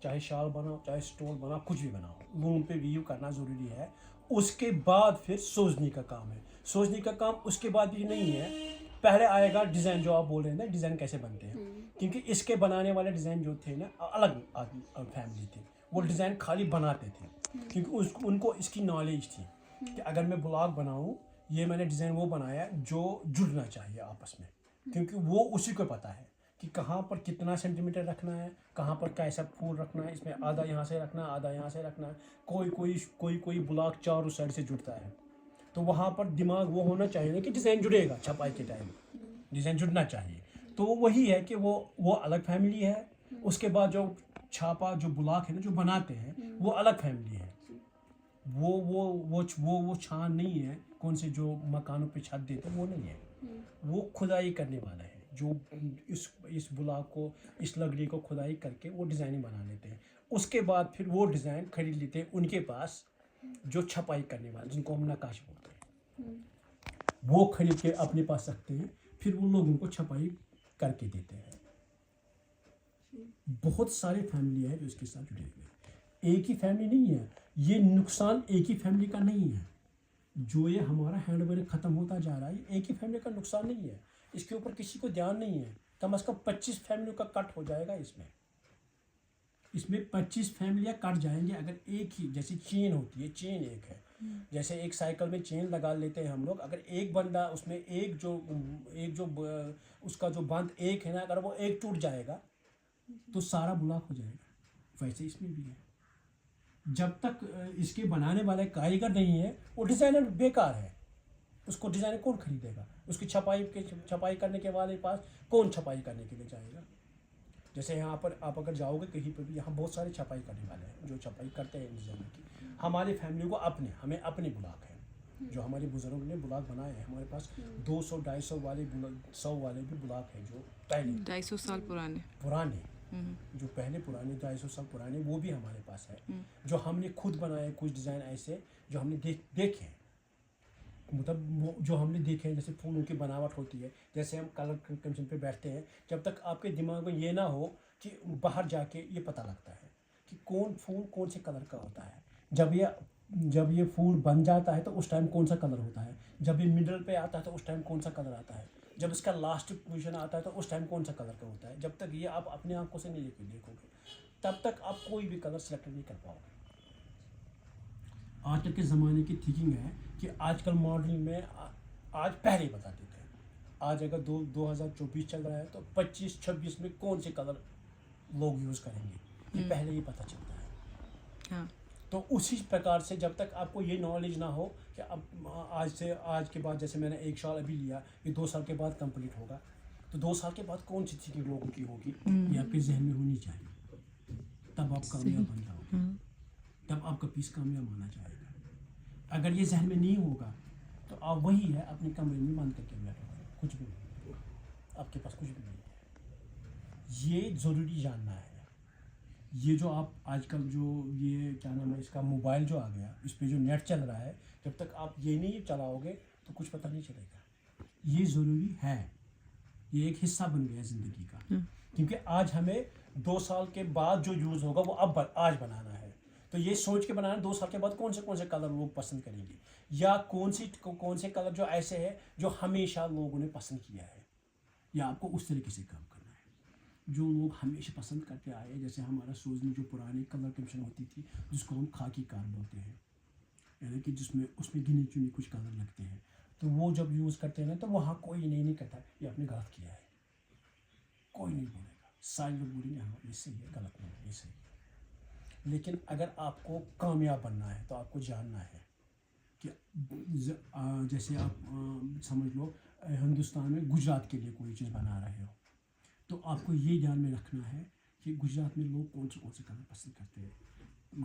चाहे शाल बनाओ, चाहे स्टोल बनाओ, कुछ भी बनाओ, लूम पे वीव करना ज़रूरी है। उसके बाद फिर सोजनी का काम है। सोजनी का काम उसके बाद भी नहीं है, پہلے آئے گا ڈیزائن جو آپ بول رہے ہیں نا, ڈیزائن کیسے بنتے ہیں, کیونکہ اس کے بنانے والے ڈیزائن جو تھے نا الگ فیملی تھی, وہ ڈیزائن خالی بناتے تھے کیونکہ ان کو اس کی نالج تھی کہ اگر میں بلاگ بناؤں, یہ میں نے ڈیزائن وہ بنایا جو جڑنا چاہیے آپس میں, کیونکہ وہ اسی کو پتہ ہے کہ کہاں پر کتنا سینٹی میٹر رکھنا ہے, کہاں پر کیسا پھول رکھنا ہے, اس میں آدھا یہاں سے رکھنا ہے, آدھا یہاں سے رکھنا ہے. کوئی بلاگ چاروں سائڈ سے جڑتا ہے, تو وہاں پر دماغ وہ ہونا چاہیے نا کہ ڈیزائن جڑے گا, چھپائی کے ٹائم ڈیزائن جڑنا چاہیے. تو وہی ہے کہ وہ الگ فیملی ہے. اس کے بعد جو چھاپا جو بلاک ہے نا جو بناتے ہیں وہ الگ فیملی ہے. وہ چھان نہیں ہے, کون سے جو مکانوں پہ چھت دیتے وہ نہیں ہے, وہ کھدائی کرنے والا ہے جو اس بلاک کو, اس لکڑی کو کھدائی کر کے وہ ڈیزائن بنا لیتے ہیں. اس کے بعد پھر وہ ڈیزائن خرید لیتے ہیں ان کے پاس جو چھپائی کرنے والے, جن کو ہم نقاش بولتے ہیں, وہ خرید کے اپنے پاس رکھتے ہیں, پھر وہ لوگوں کو چھپائی کر کے دیتے ہیں. بہت ساری فیملی ہے جو اس کے ساتھ جڑے ہوئے ہیں, ایک ہی فیملی نہیں ہے. یہ نقصان ایک ہی فیملی کا نہیں ہے, جو یہ ہمارا ہینڈ ورک ختم ہوتا جا رہا ہے یہ ایک ہی فیملی کا نقصان نہیں ہے. اس کے اوپر کسی کو دھیان نہیں ہے. کم از کم 25 فیملیوں کا کٹ ہو جائے گا اس میں 25 فیملیاں کٹ جائیں گے اگر ایک ہی, جیسے چین ہوتی ہے, چین ایک ہے, جیسے ایک سائیکل میں چین لگا لیتے ہیں ہم لوگ, اگر ایک بندہ اس میں ایک جو اس کا جو بند ایک ہے نا, اگر وہ ایک ٹوٹ جائے گا تو سارا بلاک ہو جائے گا. ویسے اس میں بھی ہے, جب تک اس کے بنانے والے کاریگر نہیں ہے وہ ڈیزائنر بیکار ہے. اس کو ڈیزائنر کون خریدے گا؟ اس کی چھپائی کرنے کے والے پاس کون چھپائی کرنے کے لیے جائے گا؟ جیسے یہاں پر آپ اگر جاؤ گے کہیں پہ بھی, یہاں بہت سارے چھپائی کرنے والے ہیں جو چھپائی کرتے ہیں ڈیزائنر کی. ہماری فیملی کو ہمیں اپنے بلاک ہیں جو ہمارے بزرگوں نے بلاک بنائے ہیں. ہمارے پاس 200-250 والے 100 والے بھی بلاک ہیں جو پہلے 250 سال پرانے جو پہلے پرانے 250 سال پرانے, وہ بھی ہمارے پاس ہے جو ہم نے خود بنائے. کچھ ڈیزائن ایسے جو ہم نے دیکھے ہیں, مطلب جو ہم نے دیکھے ہیں, جیسے پھولوں کی بناوٹ ہوتی ہے, جیسے ہم کلر کمپٹیشن پہ بیٹھتے ہیں, جب تک آپ کے دماغ میں یہ نہ ہو کہ باہر جا کے یہ پتہ لگتا ہے کہ کون پھول کون سے کلر کا ہوتا ہے. جب یہ پھول بن جاتا ہے تو اس ٹائم کون سا کلر ہوتا ہے, جب یہ مڈل پہ آتا ہے تو اس ٹائم کون سا کلر آتا ہے, جب اس کا لاسٹ پوزیشن آتا ہے تو اس ٹائم کون سا کلر کا ہوتا ہے. جب تک یہ آپ اپنے آنکھوں سے نہیں دیکھو گے تب تک آپ کوئی بھی کلر سلیکٹ نہیں کر پاؤ گے. آج تک کے زمانے کی تھنکنگ ہے کہ آج کل ماڈلنگ میں آج پہلے بتا دیتے ہیں. آج اگر 2024 چل رہا ہے تو 25-26 میں کون سے کلر لوگ یوز کریں گے یہ پہلے ہی پتہ چلتا ہے. تو اسی پرکار سے جب تک آپ کو یہ نالج نہ ہو کہ اب آج کے بعد, جیسے میں نے 1 سال ابھی لیا, یہ 2 سال کے بعد کمپلیٹ ہوگا, تو 2 سال کے بعد کون سی تھنکنگ لوگوں کی ہوگی یہ آپ کے ذہن میں ہونی چاہیے. تب آپ کامیاب بن جاؤ گے, تب آپ کا پیس کامیاب ہونا چاہے گا. اگر یہ ذہن میں نہیں ہوگا تو آپ وہی ہے اپنے کمرے میں بند کر کے بیٹھو گے, کچھ بھی نہیں, آپ کے پاس کچھ بھی نہیں ہے. یہ ضروری جاننا ہے. یہ جو آپ آج کل جو یہ کیا نام ہے اس کا موبائل جو آ گیا, اس پہ جو نیٹ چل رہا ہے, جب تک آپ یہ نہیں چلاؤ گے تو کچھ پتہ نہیں چلے گا. یہ ضروری ہے, یہ ایک حصہ بن گیا زندگی کا, کیونکہ آج ہمیں 2 سال کے بعد جو یوز ہوگا وہ آج بنانا ہے. تو یہ سوچ کے بنانا 2 سال کے بعد کون سے کلر لوگ پسند کریں گے, یا کون سے کلر جو ایسے ہیں جو ہمیشہ لوگوں نے پسند کیا ہے, یا آپ کو اس طریقے سے کام کرنا ہے جو لوگ ہمیشہ پسند کرتے آئے. جیسے ہمارا سوزنی جو پرانی کلر کمپٹیشن ہوتی تھی جس کو ہم خاکی کار بولتے ہیں, یعنی کہ جس میں گنے چنے کچھ کلر لگتے ہیں, تو وہ جب یوز کرتے ہیں نا تو وہاں کوئی نہیں کرتا یہ آپ نے غلط کیا ہے, کوئی نہیں بولے گا. سارے لوگ بولیں گے ہاں یہ صحیح ہے, غلط نہیں ہے, یہ صحیح ہے. لیکن اگر آپ کو کامیاب بننا ہے تو آپ کو جاننا ہے کہ جیسے آپ سمجھ لو ہندوستان میں گجرات کے لیے کوئی چیز بنا رہے ہو, تو آپ کو یہ دھیان میں رکھنا ہے کہ گجرات میں لوگ کون سے کلر پسند کرتے ہیں.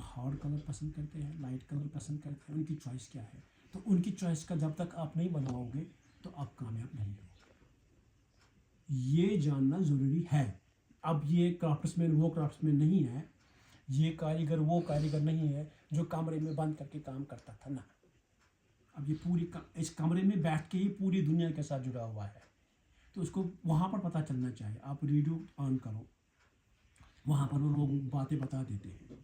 ہارڈ کلر پسند کرتے ہیں, لائٹ کلر پسند کرتے ہیں, ان کی چوائس کیا ہے. تو ان کی چوائس کا جب تک آپ نہیں بناؤ گے تو آپ کامیاب نہیں ہو گے. یہ جاننا ضروری ہے. اب یہ کرافٹس مین وہ کرافٹس مین نہیں ہے, یہ کاریگر وہ کاریگر نہیں ہے جو کمرے میں بند کر کے کام کرتا تھا نا. اب یہ اس کمرے میں بیٹھ کے ہی پوری دنیا کے ساتھ جڑا ہوا ہے. تو اس کو وہاں پر پتہ چلنا چاہیے. آپ ریڈیو آن کرو, وہاں پر وہ لوگ باتیں بتا دیتے ہیں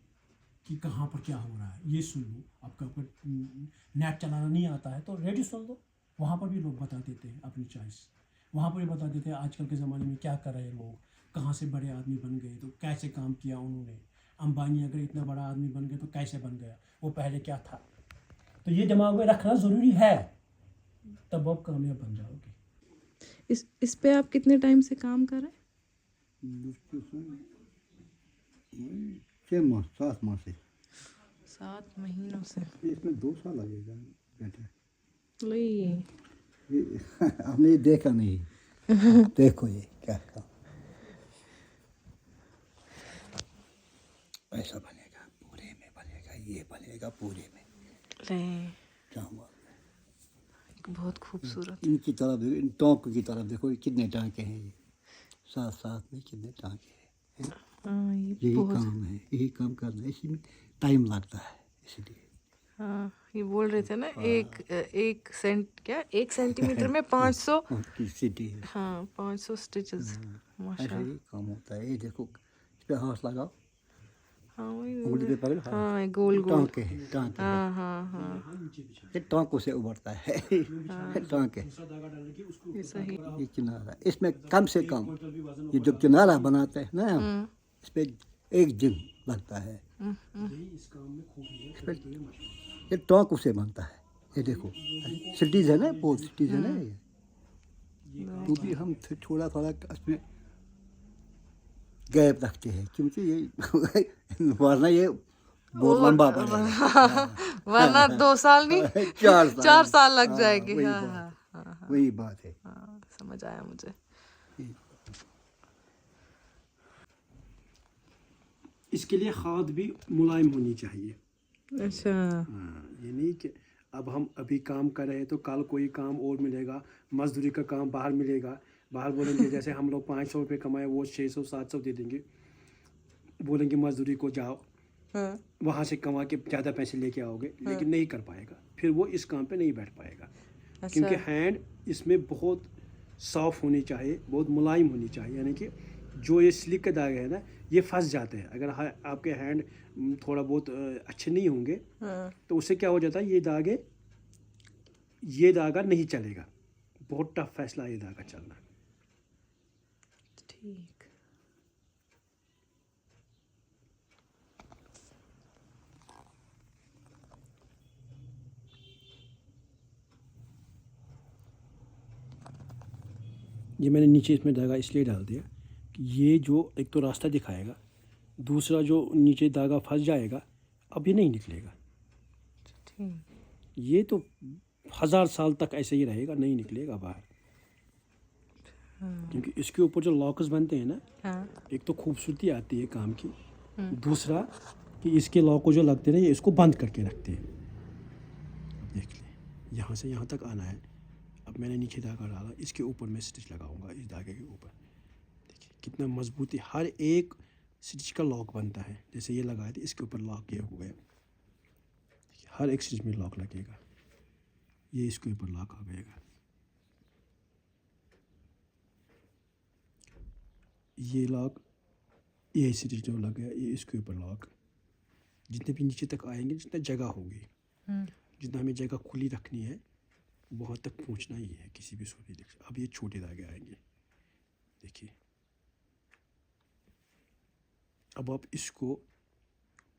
کہ کہاں پر کیا ہو رہا ہے, یہ سن لو. آپ کا نیٹ چلانا نہیں آتا ہے تو ریڈیو سن لو, وہاں پر بھی لوگ بتا دیتے ہیں اپنی چوائس. वहाँ पर भी बताते थे आजकल के ज़माने में क्या कर रहे हैं लोग, कहाँ से बड़े आदमी बन गए, तो कैसे काम किया उन्होंने, अंबानी अगर इतना बड़ा आदमी बन गया तो कैसे बन गया, वो पहले क्या था। तो ये दिमाग में रखना ज़रूरी है, तब आप कामयाब बन जाओगे। इस पे आप कितने टाइम से काम कर रहे हैं? 7 माह से। 7 महीनों से। इसमें 2 साल लगेगा बेटे। ले हमने ये देखा नहीं। देखो ये क्या काम, ऐसा बनेगा, पूरे में बनेगा, ये बनेगा पूरे में। क्या हुआ? बहुत खूबसूरत। इनकी तरफ देखो, इन टोंक की तरफ देखो, कितने टाँके हैं ये, साथ में कितने टाँके हैं। हाँ, यही काम है, यही काम करना है, इसी में टाइम लगता है इसलिए। हाँ, ये बोल रहे थे ना, एक सेंटीमीटर में 500। सिटी है। हाँ, 500 स्टिचेस। ऐसा माशाल्लाह। ही काम होता है। ये देखो, इस पे हाथ लगाओ, हाँ वही उंगली पे पकड़ो, हाँ, ये गोल गोल। टाँके हैं, टाँके हैं। हाँ हाँ हाँ, ये टाँकों से उभरता है। टाँके, ये सही। ये किनारा, इसमें कम से कम ये जो किनारा बनाते हैं ना, इस पे 1 दिन लगता है। इस पे ये टाँकों से बनता है। ये देखो, सिटीज है ना, बहुत सिटीज है ना ये, तो भी हम थोड़ा थोड़ा इसमें गैप रखते हैं, क्योंकि ये वरना ये बहुत लंबा पड़ेगा। वरना 2 साल नहीं 4 साल लग जाएंगे। वही हाँ बात, हाँ वही बात है। हाँ, समझ आया मुझे। इसके लिए खाद भी मुलायम होनी चाहिए। अच्छा। हाँ, ये नहीं कि अब हम अभी काम कर रहे हैं तो कल कोई काम और मिलेगा, मजदूरी का काम बाहर मिलेगा, बाहर बोलेंगे जैसे हम लोग 500 रुपये कमाए वो 600-700 दे देंगे, बोलेंगे मजदूरी को जाओ, वहाँ से कमा के ज़्यादा पैसे लेके आओगे, लेकिन नहीं कर पाएगा, फिर वो इस काम पे नहीं बैठ पाएगा। क्योंकि हैंड इसमें बहुत सॉफ्ट होनी चाहिए, बहुत मुलायम होनी चाहिए, यानी कि जो ये स्लिक के दागे हैं ना, ये फंस जाते हैं। अगर आपके हैंड थोड़ा बहुत अच्छे नहीं होंगे तो उससे क्या हो जाता है, ये धागा नहीं चलेगा। बहुत टफ फैसला ये धागा चलना। ठीक। ये मैंने नीचे इसमें धागा इसलिए डाल दिया कि ये जो एक तो रास्ता दिखाएगा, दूसरा जो नीचे धागा फंस जाएगा, अब ये नहीं निकलेगा। ठीक। ये तो 1000 साल तक ऐसे ही रहेगा, नहीं निकलेगा बाहर। क्योंकि इसके ऊपर जो लॉकर्स बनते हैं ना, एक तो खूबसूरती आती है काम की, दूसरा कि इसके लॉक को जो लगते हैं ये इसको बंद करके रखते हैं। देख लें, यहाँ से यहाँ तक आना है। अब मैंने नीचे धागा डाला, इसके ऊपर मैं स्टिच लगाऊंगा, इस धागे के ऊपर। देखिए कितना मजबूती, हर एक स्टिच का लॉक बनता है। जैसे ये लगाए थे, इसके ऊपर लॉक ये हो गया, हर एक स्टिच में लॉक लगेगा। ये इसके ऊपर लॉक आ गएगा, ये लॉक, ये स्टिच जो लग गया, ये इसके ऊपर लॉक। जितने भी नीचे तक आएंगे, जितना जगह होगी, जितना हमें जगह खुली रखनी है, बहुत तक पहुंचना ही है किसी भी सूर्य से। अब ये छोटे धागे आएंगे, देखिए। अब आप इसको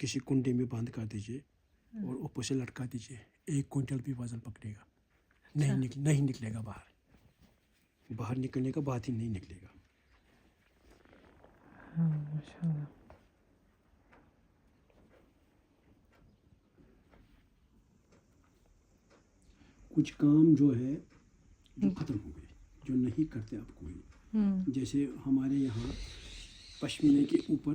किसी कुंडे में बंद कर दीजिए और ऊपर से लटका दीजिए, 1 क्विंटल भी वजन पकड़ेगा। नहीं निकलेगा बाहर निकलने का बात ही नहीं निकलेगा। माशाल्लाह। कुछ काम जो है जो ख़त्म हो गए, जो नहीं करते अब कोई। जैसे हमारे यहाँ पश्मीने के ऊपर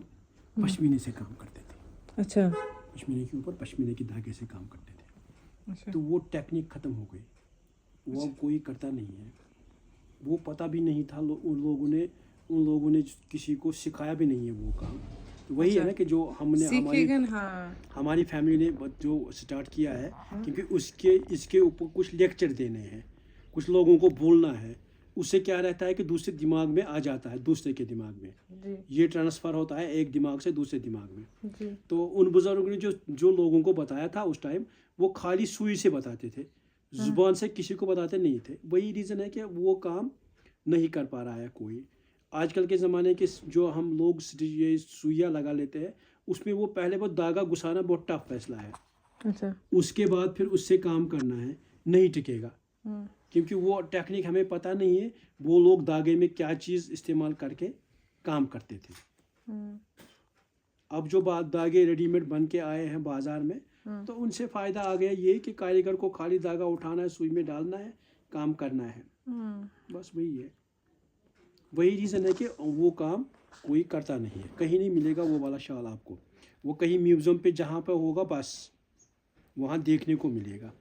पश्मीने से काम करते थे। अच्छा। पश्मीने के ऊपर पश्मीने के धागे से काम करते थे। अच्छा। तो वो टेक्निक ख़त्म हो गई, वो अब कोई करता नहीं है। वो पता भी नहीं था, उन लोगों ने किसी को सिखाया भी नहीं है वो काम। तो वही है ना कि जो हमारी फैमिली ने जो स्टार्ट किया है, क्योंकि इसके ऊपर कुछ लेक्चर देने हैं, कुछ लोगों को बोलना है। उससे क्या रहता है कि दूसरे दिमाग में आ जाता है, दूसरे के दिमाग में ये ट्रांसफ़र होता है एक दिमाग से दूसरे दिमाग में। तो उन बुज़ुर्गों ने जो लोगों को बताया था उस टाइम, वो खाली सुई से बताते थे, ज़ुबान से किसी को बताते नहीं थे। वही रीज़न है कि वो काम نہیں کر پا رہا ہے کوئی. آج کل کے زمانے کے جو ہم لوگ یہ سوئیاں لگا لیتے ہیں اس میں وہ پہلے وہ دھاگا گھسانا بہت ٹف فیصلہ ہے. اچھا. اس کے بعد پھر اس سے کام کرنا ہے, نہیں ٹکے گا کیونکہ وہ ٹیکنیک ہمیں پتہ نہیں ہے وہ لوگ دھاگے میں کیا چیز استعمال کر کے کام کرتے تھے. اب جو دھاگے ریڈی میڈ بن کے آئے ہیں بازار میں تو ان سے فائدہ آ گیا یہ کہ کاریگر کو خالی دھاگا اٹھانا ہے, سوئی میں ڈالنا ہے, کام کرنا ہے. بس وہی ہے, وہی ریزن ہے کہ وہ کام کوئی کرتا نہیں ہے. کہیں نہیں ملے گا وہ والا شال آپ کو, وہ کہیں میوزیم پہ جہاں پہ ہوگا بس وہاں دیکھنے کو ملے گا.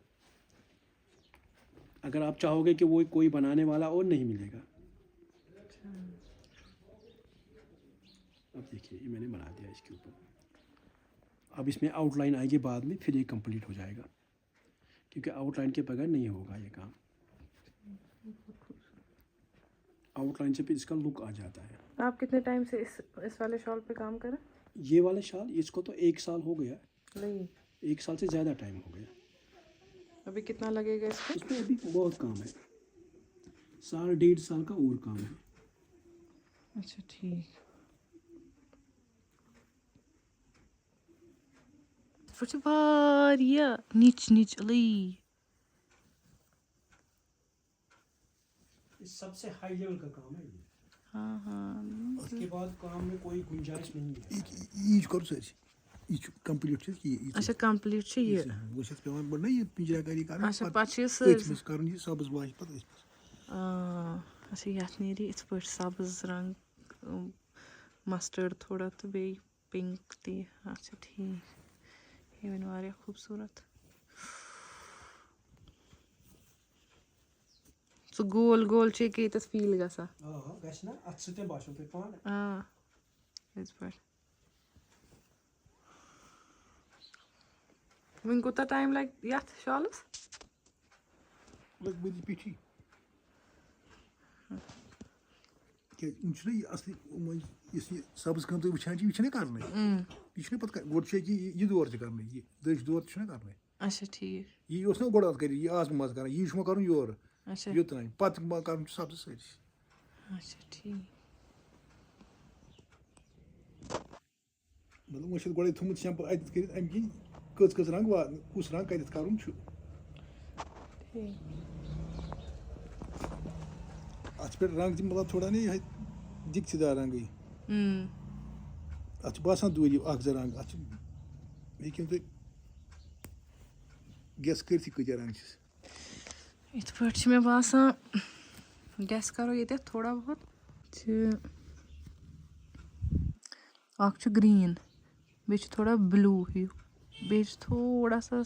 اگر آپ چاہو گے کہ وہ کوئی بنانے والا اور نہیں ملے گا. اب دیکھیے یہ میں نے بنا دیا اس کے اوپر. اب اس میں آؤٹ لائن آئے گی بعد میں, پھر یہ کمپلیٹ ہو جائے گا کیونکہ آؤٹ لائن کے بغیر نہیں ہوگا یہ کام. آؤٹ لائن سے پھر اس کا لک آ جاتا ہے. آپ کتنے ٹائم سے اس والے شال پہ کام کریں؟ یہ والا شال اس کو تو 1 سال ہو گیا. نہیں, 1 سال سے زیادہ ٹائم ہو گیا. ابھی کتنا لگے گا اس اس میں ابھی بہت کام ہے, 1.5 سال کا اور کام ہے. اچھا ٹھیک. واریاہ نیچ علی. سب سے ہائی لیول کا کام ہے یہ. ہاں ہاں. اس کے بعد کام میں کوئی گنجائش نہیں ہے. یہ کر سر یہ کمپلیٹ اچھا کمپلیٹ چھ یہ. وہ پیوان بڑھنا یہ پنجرا کاری کرنا. اچھا پتہ چھ سر کرن یہ سبز واش پتہ اچھا یتھ نیری یتھ پٲٹھۍ سبز رنگ مسٹرڈ تھوڑا تو بیٚیہِ پِنک تہِ. اچھا ٹھیک, یہ وۄنۍ واریاہ خوٗبصوٗرت. سُہ گول گول چھُ ییٚکیٛاہ ییٚتٮ۪تھ فیٖل گژھان. گژھِ نا اتھ سۭتۍ باسیو تۄہہِ پانہٕ. یِتھ پٲٹھۍ. وۄنۍ کوٗتاہ ٹایم لگہِ یتھ شالس؟ لگ بگ پیٹھی کیٛازِ یِم چھِنہ یہِ اصلی یُس یہِ سبز کٲم تُہۍ وٕچھان چھِ یہِ چھِنہ کرنٕے. یہِ چھُنہ پتہٕ گۄڈٕ چھُ ییٚکیٛاہ یہِ دور تہِ کرنٕے, یہِ دٔچھ دور تہِ چھُنہ کرنٕے. اچھا ٹھیک. یہِ اوس نہ گۄڈٕ اتھ کٔرِتھ, یہِ آز منٛزٕ کران, یہِ چھُ وۄنۍ کرُن یورٕ اچھا یوٚتانۍ, پتہٕ کرُن چھُ سبزٕ سٲرسٕے. اچھا ٹھیک. مطلب وۄنۍ چھِ اَتھ گۄڈَے تھوٚمُت سٮ۪مپٕل اَتٮ۪تھ کٔرِتھ اَمہِ کِنۍ کٔژ رنٛگ کُس رنٛگ کَتٮ۪تھ کَرُن چھُ. اَتھ چھِ پٮ۪ٹھ رنٛگ تہِ مطلب تھوڑا نا یِہوٚے دِکسہِ دار رنٛگٕے. اَتھ چھِ باسان دوٗری 1-2 رنٛگ. اَتھ چھِ ہیٚکِو تُہۍ گٮ۪س کٔرِتھٕے کۭتیاہ رنٛگ چھِس. یِتھ پٲٹھۍ چھِ مےٚ باسان گٮ۪س کَرو ییٚتٮ۪تھ تھوڑا بہت چھِ اکھ چھُ گرٛیٖن, بیٚیہِ چھُ تھوڑا بِلوٗ ہیوٗ, بیٚیہِ چھُ تھوڑا سا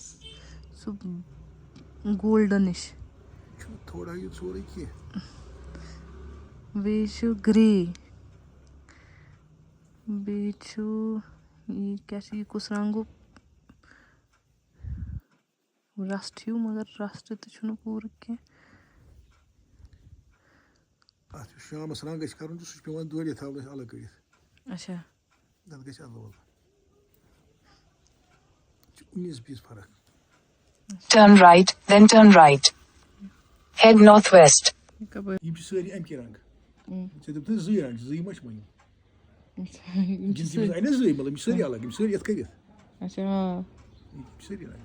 سُہ گولڈنِش, چھُنہٕ تھوڑا یہِ سورُے کینٛہہ. بیٚیہِ چھُ گرے, بیٚیہِ چھُ یہِ کیٛاہ چھُ یہِ کُس رنٛگ گوٚو رسٹ ہیوٗ, مگر رسٹ تہِ چھُنہٕ پوٗرٕ کینٛہہ. اَتھ یُس شامَس رنٛگ گژھِ کَرُن تہٕ سُہ چھُ پٮ۪وان دورے تھاوُن اَسہِ الگ کٔرِتھ, اچھا تَتھ گژھِ اَدٕ بدل. چھِ 19-20 فرق. Turn right, then turn right. Head northwest. یِم چھِ سٲری اَمہِ کہِ رنٛگہٕ. ژےٚ دوٚپُتھ 2 رنٛگ, 2 ما چھِ وۄنۍ. یِم چھِ یِم آیہِ نا 2 مطلب یِم چھِ سٲری الگ, یِم چھِ سٲری یَتھ کٔرِتھ. اچھا یِم چھِ سٲری رنٛگ.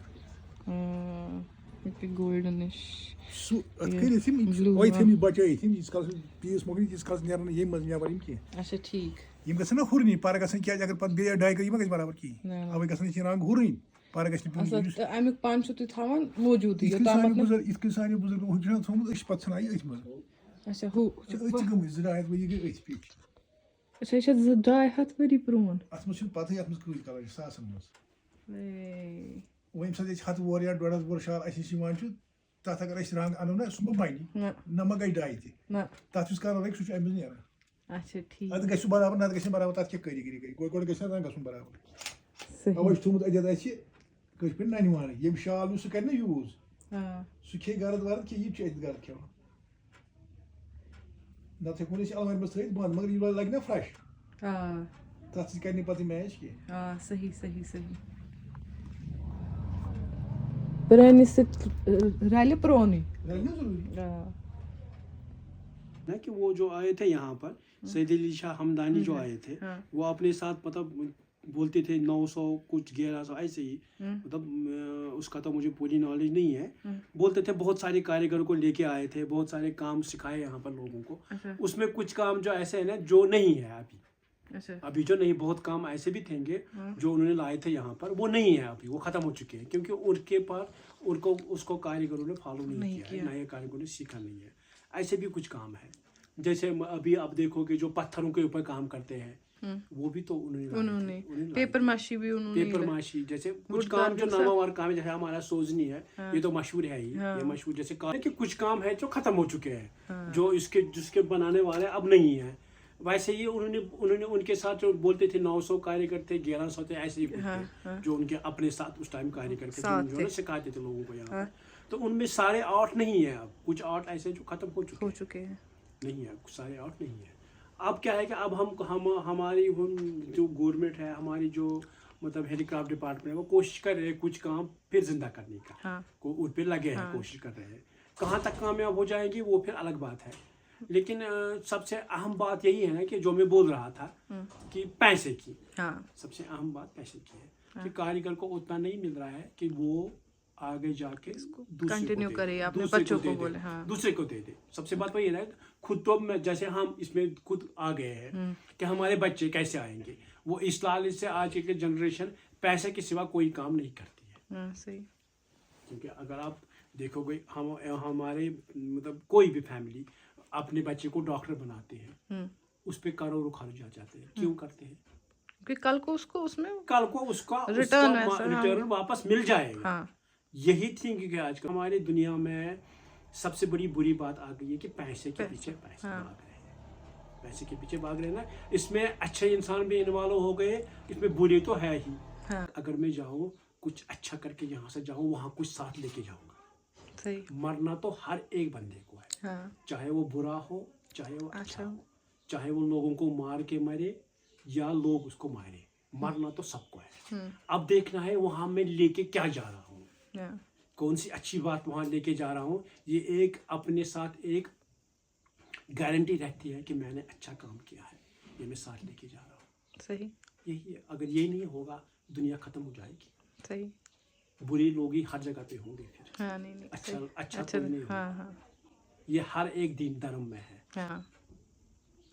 گولڈنِش سُہ اَتھ کٔرِتھ یِم وۄنۍ تھٲیمٕتۍ بَچٲیِتھ یِم ییٖتِس کالَس پیٖس مۄکلہِ تیٖتِس کالَس نیرَن نہٕ ییٚمہِ منٛز نٮ۪بر یِم کینٛہہ. اچھا ٹھیٖک. یِم گژھن نا ہُرنہِ, پَرٕ گژھن کیٛازِ اگر پَتہٕ بیٚیہِ 2 یہِ ما گژھِ برابر کِہیٖنۍ. اَوَے گژھن یہِ رنٛگ ہُرٕنۍ, پَرٕ گژھِ نہٕ امیُک پن چھُو تُہۍ تھاوان موٗجوٗدٕے یِتھ کٔنۍ سانیو بُزرگو ہُہ چھُنہ تھوٚمُت أسۍ چھِ پَتہٕ ژھٕنان یہِ أتھۍ منٛز. اچھا ہُہ أتھۍ چھِ گٔمٕتۍ 2-2 ؤری گٔے أتھۍ پیٖٹھۍ. اچھا یہِ چھِ 200 ؤری پرٛون. اَتھ منٛز چھُنہٕ پَتہٕے اَتھ منٛز کۭتِس کالس چھِ, ساسَن منٛز. وۄنۍ ییٚمہِ ساتہٕ أسۍ 100 وُہُر یا 150 وُہُر شال اَسہِ نِش یِوان چھُ, تَتھ اگر أسۍ رنٛگ اَنو نا سُہ ما بَنہِ, نہ ما گژھِ ڈاے تہِ. تَتھ یُس کَلر لَگہِ سُہ چھُ اَمہِ منٛز نیران. اچھا ٹھیٖک. اَدٕ گژھِ سُہ برابر, نَتہٕ گژھِ نہٕ برابر, تَتھ کیٛاہ کٲریٖگٔری گٔے, گۄڈٕ گژھِ رنٛگ گژھُن برابر. اَوَے چھُ تھوٚمُت اَتٮ۪تھ اَسہِ کٲشِرۍ پٲٹھۍ نَنہِ وانٕے, ییٚمہِ شال یُس سُہ کَرِ نا یوٗز سُہ کھیٚیہِ گرد ورد کینٛہہ, یہِ تہِ چھُ اَتہِ گرد کھٮ۪وان. نَتہٕ ہٮ۪کون أسۍ اَلمارِ منٛز تھٲیِتھ بنٛد, مگر یہِ لَگہِ نا فرٛٮ۪ش, تَتھ سۭتۍ کَرِ نہٕ پَتہٕ میچ کینٛہہ. صحیح صحیح صحیح. پرٛٲنِس سۭتۍ رَلہِ پرٛونُے. رَلہِ نا ضروٗری. ना कि वो जो आए थे यहाँ पर सैयद अली शाह हमदानी जो आए थे वो अपने साथ मतलब बोलते थे 900 कुछ 1100 ऐसे ही मतलब उसका तो मुझे पूरी नॉलेज नहीं है। बोलते थे बहुत सारे कारीगर को लेके आए थे, बहुत सारे काम सिखाए यहाँ पर लोगों को। उसमें कुछ काम जो ऐसे है ना जो नहीं है अभी जो नहीं, बहुत काम ऐसे भी थे जो उन्होंने लाए थे यहाँ पर वो नहीं है अभी, वो ख़त्म हो चुके हैं क्योंकि उनके पास उसको कारीगरों ने फॉलो नहीं किया है, नए कारीगरों ने सीखा नहीं है। ऐसे भी कुछ काम है जैसे अभी आप देखोगे जो पत्थरों के ऊपर काम करते हैं वो भी तो उन्होंने पेपर माशी भी उन्होंने, पेपर माशी जैसे कुछ काम जो नामावार काम है, जैसे हमारा सोजनी है ये तो मशहूर है ही, ये मशहूर जैसे काम कि कुछ काम है जो खत्म हो चुके हैं, जो जिसके बनाने वाले अब नहीं है। वैसे ही उन्होंने उनके साथ जो बोलते थे 900 कारीगर थे, 1100 थे, ऐसे ही थे जो उनके अपने साथ उस टाइम कारीगर थे जो सिखाते थे लोगों को यहाँ। तो उनमें सारे आर्ट नहीं है अब, कुछ आर्ट ऐसे जो खत्म हो चुके हैं नहीं है, सारे आर्ट नहीं है। अब क्या है कि अब हमारी जो गवर्नमेंट है, हमारी जो मतलब हैंडीक्राफ्ट डिपार्टमेंट है वो कोशिश कर रहे हैं कुछ काम फिर जिंदा करने का, उन पर लगे हैं, कोशिश कर रहे हैं। कहाँ तक कामयाब हो जाएंगी वो फिर अलग बात है, लेकिन सबसे अहम बात यही है ना कि जो मैं बोल रहा था कि पैसे की, सबसे अहम बात पैसे की है कि कारीगर को उतना नहीं मिल रहा है कि वो आगे जाके कंटिन्यू करे, अपने बच्चों को बोले, दूसरे को दे दे। सबसे बात वही है ना, खुद तो जैसे हम इसमें खुद आ गए हैं कि हमारे बच्चे कैसे आएंगे, वो इस लाल से आज की जनरेशन पैसे के सिवा कोई काम नहीं करती है। सही, क्योंकि अगर आप देखोगे हमारे मतलब कोई भी फैमिली अपने बच्चे को डॉक्टर बनाते हैं, उस पर करोड़ों खर्च आ जाते हैं। क्यों करते हैं? क्योंकि कल को उसका उसका रिटर्न वापस मिल जाएगा। यही थिंकिंग है आजकल हमारी दुनिया में। सबसे बड़ी बुरी बात आ गई है कि पैसे के पीछे पैसे भाग रहे हैं, पैसे के पीछे भाग रहे हैं ना। इसमें अच्छे इंसान भी इन्वॉल्व हो गए, इसमें बुरे तो है ही। अगर मैं जाऊँ कुछ अच्छा करके यहाँ से जाऊँ, वहाँ कुछ साथ लेके जाऊँगा। सही, मरना तो हर एक बंदे को है, चाहे वो बुरा हो चाहे वो अच्छा हो, चाहे वो लोगों को मार के मरे या लोग उसको मारे, मरना तो सबको है। अब देखना है वहाँ मैं लेके क्या जा रहा हूँ, कौन सी अच्छी बात वहाँ लेके जा रहा हूँ। ये एक अपने साथ एक गारंटी रहती है कि मैंने अच्छा काम किया है, ये मैं साथ लेके जा रहा हूँ। सही, यही है। अगर ये नहीं होगा दुनिया खत्म हो जाएगी। सही, बुरे लोग ही हर जगह पे होंगे फिर। नहीं, अच्छा कोई नहीं होगा। ये हर एक दिन धर्म में है,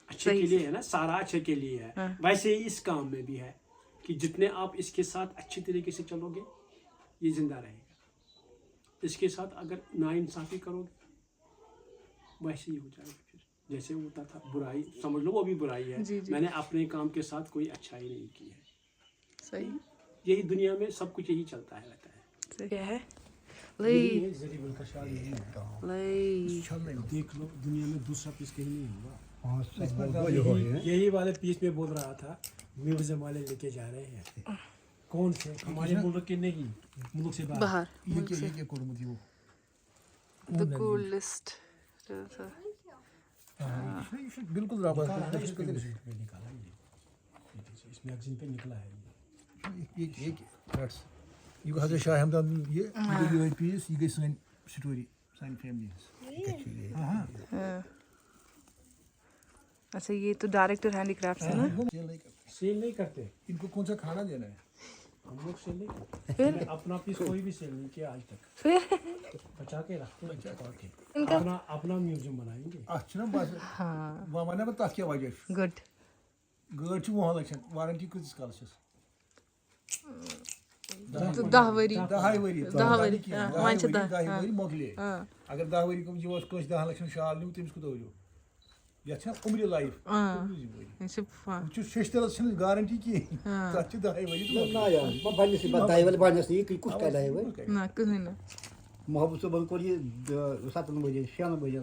अच्छे के लिए है ना, सारा अच्छे के लिए है। वैसे ही इस काम में भी है कि जितने आप इसके साथ अच्छी तरीके से चलोगे ये जिंदा रहेगा। इसके साथ अगर नाइंसाफी करोगे वैसे ही हो जाएगा फिर। जैसे होता था बुराई, समझ लो वो भी बुराई है। मैंने अपने काम के साथ कोई अच्छाई नहीं की है। सही, यही दुनिया में सब कुछ यही चलता है, रहता है। क्या है देख लो दुनिया में दूसरा पीस कहीं नहीं होगा। यही वाले पीस में बोल रहा था, म्यूजियम वाले लेके जा रहे हैं। कौन से? हमारे मुल्क के नहीं, मुल्क से बाहर। ये कोरमुदी वो the coolest बिल्कुल राबत है। निकाला इस मैगजीन पे निकला है ये ये हजरत शाह हमदान ये गई पीस, ये गई साइन स्टोरी, साइन फैमिली। अच्छा, ये तो डायरेक्टर हैंडीक्राफ्ट है ना। सेल नहीं करते, इनको कौन सा खाना देना है? हम लोग सेल नहीं करते। फिर अपना पीस कोई भी सेल नहीं किया आज तक। फिर बचा के रखते हैं, बचा के अपना म्यूजियम बनाएंगे। अच्छा बस वह वना बता क्या वजह गुड गाड़ छ 10 लाख वारंटी किस काल छ 10 वरी मान 10 वरी मोकले। अगर 10 वरी को जो कोस 10 लाख शाल न्यू तमिस को दो या छ उम्र लाइफ छ शेष्टल छ गारंटी की तच 10 वरी तो ना यार मैं बन्ने से बताई वाले बन्ने से कुछ का लाए ना कहीं ना मोहब्बत से बंको ये 7 बजे 6 बजे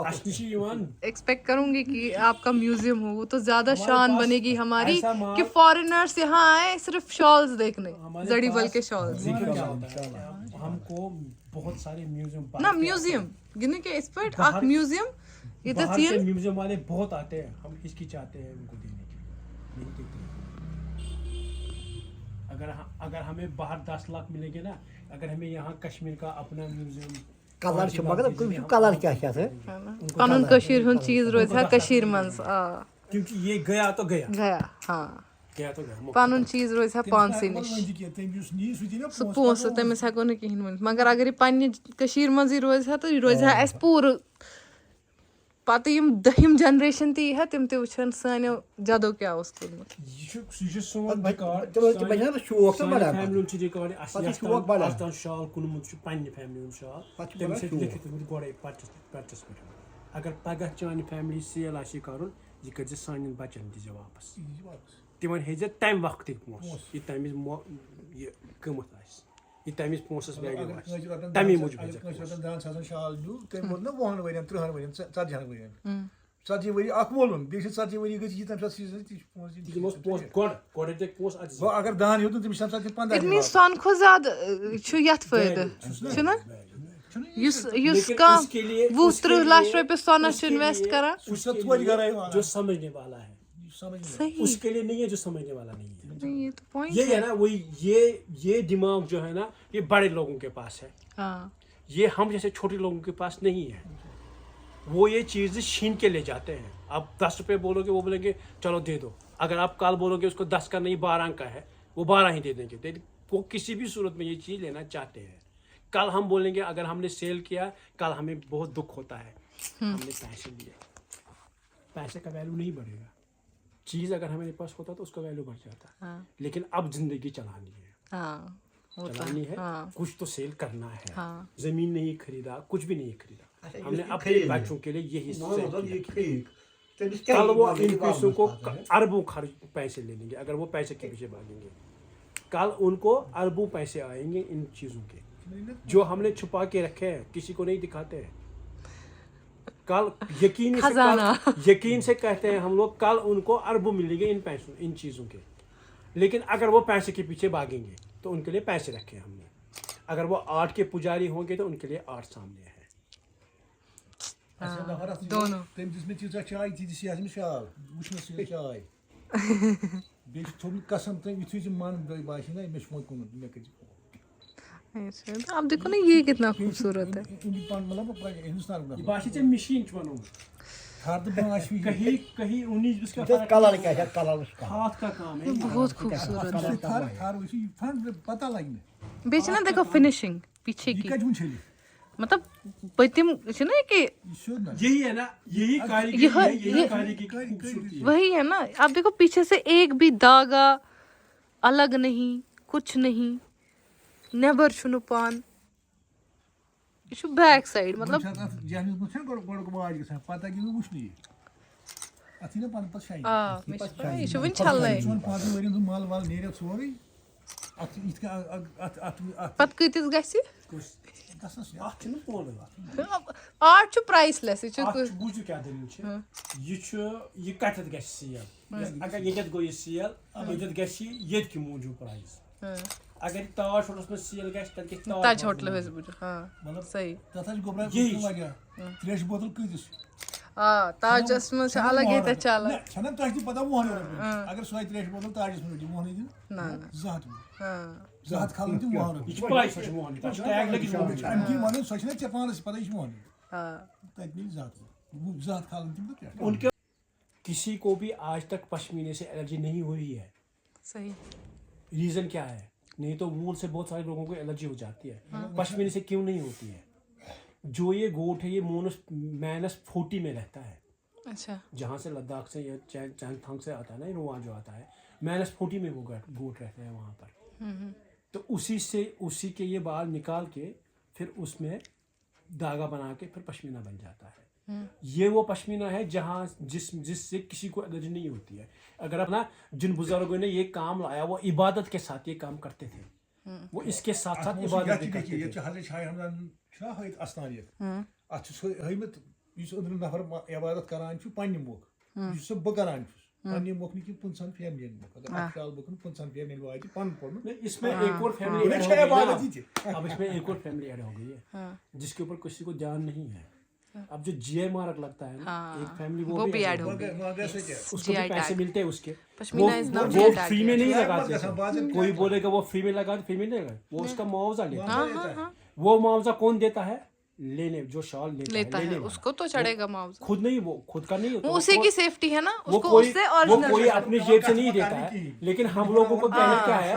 अश्निशी ईमान एक्सपेक्ट करूंगी कि आपका म्यूजियम हो, वो तो ज्यादा शान बनेगी हमारी कि फॉरेनर्स यहाँ आए सिर्फ शॉल्स देखने, जड़ी बल के शॉल्स। हमको बहुत सारे म्यूजियम ना म्यूजियम गिने के इस पर आप म्यूजियम इधर बाहर के म्यूजियम वाले बहुत आते हैं, हम इसकी चाहते हैं उनको देने के लिए, नहीं देते। अगर हमें बाहर 10 लाख मिलेंगे ना, अगर हमें यहाँ कश्मीर का अपना म्यूजियम कलर छ मगर कलर क्या है पनुन कशीर हुन चीज रोज है कशीर मंज क्योंकि ये गया तो गया गया हाँ गया तो गया पनुन चीज रोज है पांसी निश सो पोस तमिस हेको न कहीं वन मगर अगर ये पन्ने कशीर मंज ही रोज है तो ये रोज है अस पूर पत यम दहिम जनरेशन ती है तिम ते वचन सानो जदो क्या उस कोरमत ये जो सोन रिकॉर्ड तो बजना शौक तो बड़ा फैमिली ची रिकॉर्ड शौक बड़ा आस्तान शाल कुनमुत छु पन्ने फैमिली शाल तम से लिखित मुत गोडे पर्चस पे अगर पगह चान फैमिली सेल आशी करुन ये कज सान बचन दी वापस तिमन हेज तम वक्त पोस ये तमिस ये कमत आस ये तमिस पोसस वैल्यू तमी मुझ दान शाल न्यू तम वो न 100 वरियन 300 वरियन 40 वरियन 40 वरी अख मोलुन बे 40 वरी गई ये तम पोस गोड ते पोस आज अगर दान होत तम 15 इट मींस सन खो ज्यादा छु यत फायदा छु ना युस का 20-30 लाख रुपए सोना इन्वेस्ट करा जो समझने वाला है सही उसके लिए नहीं है जो समझने वाला नहीं है ये तो पॉइंट ये है ना वही ये दिमाग जो है ना ये बड़े लोगों के पास है हाँ ये हम जैसे छोटे लोगों के पास नहीं है वो ये चीज़ छीन के ले जाते हैं आप 10 रुपये बोलोगे वो बोलेंगे चलो दे दो अगर आप कल बोलोगे उसको 10 का नहीं 12 का है वो 12 ही दे देंगे वो किसी भी सूरत में ये चीज़ लेना चाहते हैं कल हम बोलेंगे अगर हमने सेल किया कल हमें बहुत दुख होता है हमने पैसे लिए पैसे का वैल्यू नहीं बढ़ेगा चीज़ अगर हमारे पास होता तो उसका वैल्यू बढ़ जाता हाँ लेकिन अब जिंदगी चलानी है हाँ चलानी है हाँ कुछ तो सेल करना है हाँ जमीन नहीं खरीदा कुछ भी नहीं खरीदा हमने अपने बच्चों के लिए यही कल वो इन पैसों को अरबों खर्च पैसे ले लेंगे अगर वो पैसे के पीछे भागेंगे कल उनको अरबों पैसे आएंगे इन चीज़ों के जो हमने छुपा के रखे हैं किसी को नहीं दिखाते हैं कल यकीन से कहते हैं हम लोग कल उनको अरबों मिलेंगे इन पैसों इन चीज़ों के लेकिन अगर वो पैसे के पीछे भागेंगे तो उनके लिए पैसे रखे हमने अगर वो आर्ट के पुजारी होंगे तो उनके लिए आर्ट सामने है दोनों तम दिस चीज़ चाय दी आम शाल वुचन चाय बे कसम तम यु मन बासी ना मे कुन मे आप देखो ना ये कितना खूबसूरत है बाशी मशीन कहीं कहीं 19-20 का कलर क्या है कलर उसका हाथ का काम है बहुत खूबसूरत है पता लगे बेच ना देखो फिनिशिंग पीछे की मतलब पतिम ना कि यही है ना यही कारीगरी की खूबसूरती है वही है ना आप देखो पीछे से एक भी दागा अलग नहीं कुछ नहीं नेबर छुनु पान ये बैक साइड मतलब पता कि वुचनी अथी ना पन पत शाइन ये वन छल्ले माल वाल नेर सोरे पत कतिस गसी आर्ट छु प्राइसलेस ये बुझ क्या दलील ये कतत गस सेल अगर ये गो ये सेल ये गस ये की मूजूब प्राइस अगर ताज होटल में सेल गस तक ताज होटल में बुझ हां मतलब सही तथा गोबरा लगा त्रेश बोतल कतिस ताज में से अलग है त चला छना ताज पता मोहन अगर सोई त्रेश बोतल ताज में दी मोहन दी ना जात हां जात खाल दी मोहन ये प्राइस है मोहन टैग लगी हम की मोहन सोचना चपान से पता ही मोहन हां तक नहीं जात खाल दी तो क्या उनके किसी को भी आज तक पश्मीने से एलर्जी नहीं हुई है सही रीजन क्या है नहीं तो वूल से बहुत सारे लोगों को एलर्जी हो जाती है पश्मीने से क्यों नहीं होती है जो ये गोट है ये -40 में रहता है अच्छा जहाँ से लद्दाख से या चैंगथांग से आता है ना रुआ जो आता है -40 में वो गोट रहते हैं वहाँ पर तो उसी के ये बाल निकाल के फिर उसमें धागा बना के फिर पश्मीना बन जाता है ये वो पश्मीना है जहाँ जिससे किसी को एलर्जी नहीं होती है अगर अपना जिन बुजुर्गों ने ये काम लाया वो इबादत के साथ ये काम करते थे वो इसके साथ साथ इबादत भी करते थे हज़रत शाह हमदान छा हयत अस्नानियत अत हयमत युस अदर नफर इबादत करान छु पन्नि मोख युस ब करान छु पन्नि मोख नि 50 फैमिली मोख अगर अक्षाल बोकन 50 फैमिली वाइट पन पन इसमें एक और फैमिली ऐड हो गई है अब इसमें एक और फैमिली ऐड हो गई है जिसके ऊपर किसी को ध्यान नहीं है अब जो जीआई मार्क लगता है ना एक फैमिली वो भी ऐड हो गई उसको भी पैसे मिलते हैं उसके वो फ्री में नहीं लगाते कोई बोलेगा वो फ्री में लगा फ्री में नहीं लगा वो उसका मुआवजा लेता है वो मुआवजा कौन देता है लेने जो शॉल लेता है लेने वाला, उसको तो चढ़ेगा मुआवजा, खुद नहीं, वो खुद का नहीं होता, वो उसी की सेफ्टी है ना, वो उसको कोई उससे वो कोई ओरिजिनल अपनी जेब से नहीं देता है, लेकिन हम लोगों को पहले क्या है,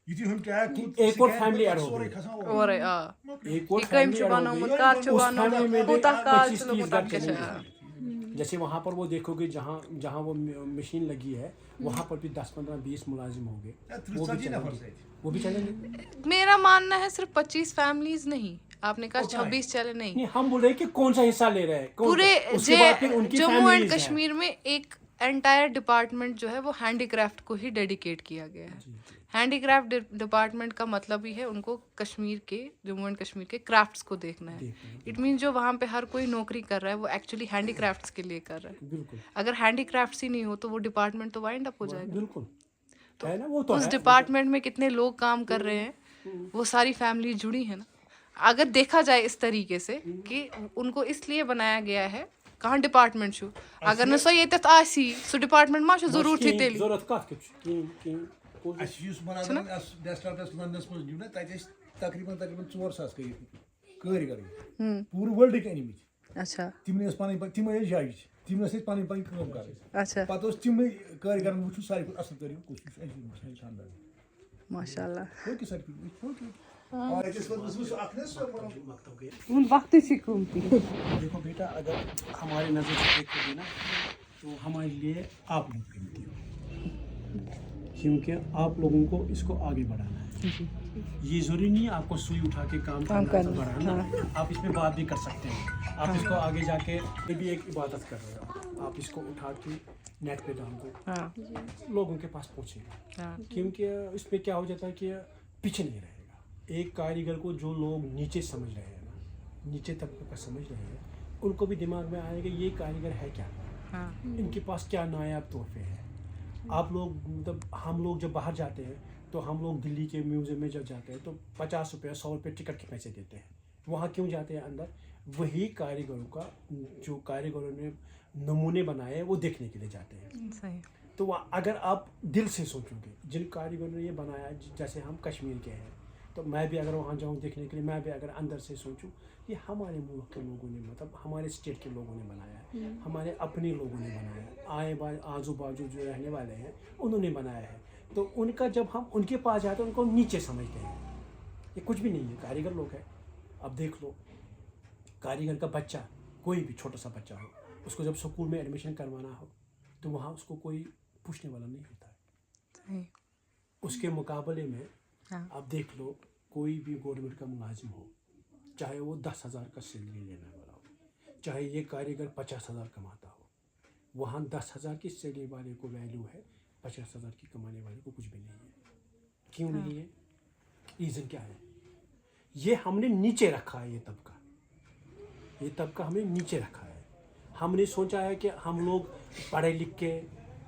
यदि हम टैग एक और फैमिली ऐड हो गई, और एक और ये कम फैमिली ऐड चुबानो हो मत गई, कार उस चुबानो फैमिली में भी कोता कार 25-30 चलो कोता घर के चलेंगे। जैसे वहाँ पर वो देखोगे जहाँ जहाँ वो मशीन लगी है वहाँ पर भी 10-15-20 मुलाजिम होंगे, वो भी चलेंगे। मेरा मानना है सिर्फ 25 फैमिलीज नहीं, आपने कहा 26 चले नहीं, नहीं, हम बोल रहे हैं कि कौन सा हिस्सा ले रहे हैं, पूरे उसके बाद फिर उनकी जम्मू एंड families हैं। कश्मीर में एक एंटायर डिपार्टमेंट जो है वो हैंडीक्राफ्ट को ही डेडिकेट किया गया है। हैंडीक्राफ्ट डिपार्टमेंट का मतलब ही है उनको कश्मीर के, जम्मू एंड कश्मीर के क्राफ्ट्स को देखना है। इट मीन जो वहाँ पे हर कोई नौकरी कर रहा है वो एक्चुअली हैंडीक्राफ्ट्स के लिए कर रहा है। बिल्कुल अगर हैंडीक्राफ्ट्स ही नहीं हो तो वो डिपार्टमेंट तो वाइंड अप हो जाएगा। बिल्कुल है ना, वो तो उस है। डिपार्टमेंट में कितने लोग काम कर रहे हैं, वो सारी फैमिली जुड़ी है ना। अगर देखा जाए इस तरीके से कि उनको इसलिए बनाया गया है, कहाँ डिपार्टमेंट छू, अगर न सो ये तथ आसी सो डिपार्टमेंट मा जरूरत ही तेली ज़रूरत कत कि डेस्कटॉप लंदनस मज न्यू ना तकरीबन 4,000 कारीगर पूरे वर्ल्ड के अनिमित। अच्छा तिमने तिम जाय तिम पानी काम कर अच्छा पत तिम कारीगर वो सारे असल कर कोशिश शानदार माशाल्लाह कोई सर और इस वक्त अखनस उन वक्त से घूमती देखो बेटा, अगर हमारी नज़र से देखोगे ना तो हमारे लिए आप लोग कीमती हो, क्योंकि आप लोगों को इसको आगे बढ़ाना है। ये ज़रूरी नहीं है आपको सुई उठा के काम करना बढ़ाना, आप इसमें बात भी कर सकते हैं। आप इसको आगे जाके ये भी एक इबादत कर रहे हो, आप इसको उठा के नेट पे डाल दो, लोगों के पास पहुँचेगा। क्योंकि इसमें क्या हो जाता है कि पीछे नहीं रहेगा। एक कारीगर को जो लोग नीचे समझ रहे हैं ना, नीचे तबके का समझ रहे हैं, उनको भी दिमाग में आएगा ये कारीगर है क्या, इनके पास क्या नायाब तोहफे हैं। आप लोग मतलब हम लोग जब बाहर जाते हैं तो हम लोग दिल्ली के म्यूज़ियम में जब जाते हैं तो 50 रुपये 100 रुपये टिकट के पैसे देते हैं। वहाँ क्यों जाते हैं अंदर? वही कारीगरों का जो कारीगरों ने नमूने बनाए हैं वो देखने के लिए जाते हैं। सही। तो अगर आप दिल से सोचोगे, जिन कारीगरों ने ये बनाया, जैसे हम कश्मीर के हैं, तो मैं भी अगर वहाँ जाऊँ देखने के लिए, मैं भी अगर अंदर से सोचूं ये हमारे मुल्क के लोगों ने, मतलब हमारे स्टेट के लोगों ने बनाया है, हमारे अपने लोगों ने बनाया है, आजू बाजू जो रहने वाले हैं उन्होंने बनाया है, तो उनका जब हम उनके पास जाते हैं उनको नीचे समझते हैं। ये कुछ भी नहीं है, कारीगर लोग हैं। अब देख लो, कारीगर का बच्चा, कोई भी छोटा सा बच्चा हो, उसको जब स्कूल में एडमिशन करवाना हो तो वहाँ उसको कोई पूछने वाला नहीं होता है। उसके मुकाबले में आप देख लो, कोई भी गवर्नमेंट का मुलाजिम हो, चाहे वो 10,000 का सैलरी लेने वाला हो, चाहे ये कारीगर 50,000 कमाता हो, वहाँ 10,000 की सैलरी वाले को वैल्यू है, 50,000 की कमाने वाले को कुछ भी नहीं है। क्यों नहीं है? रीज़न क्या है? ये हमने नीचे रखा है, ये तबका हमने नीचे रखा है। हमने सोचा है कि हम लोग पढ़े लिख के,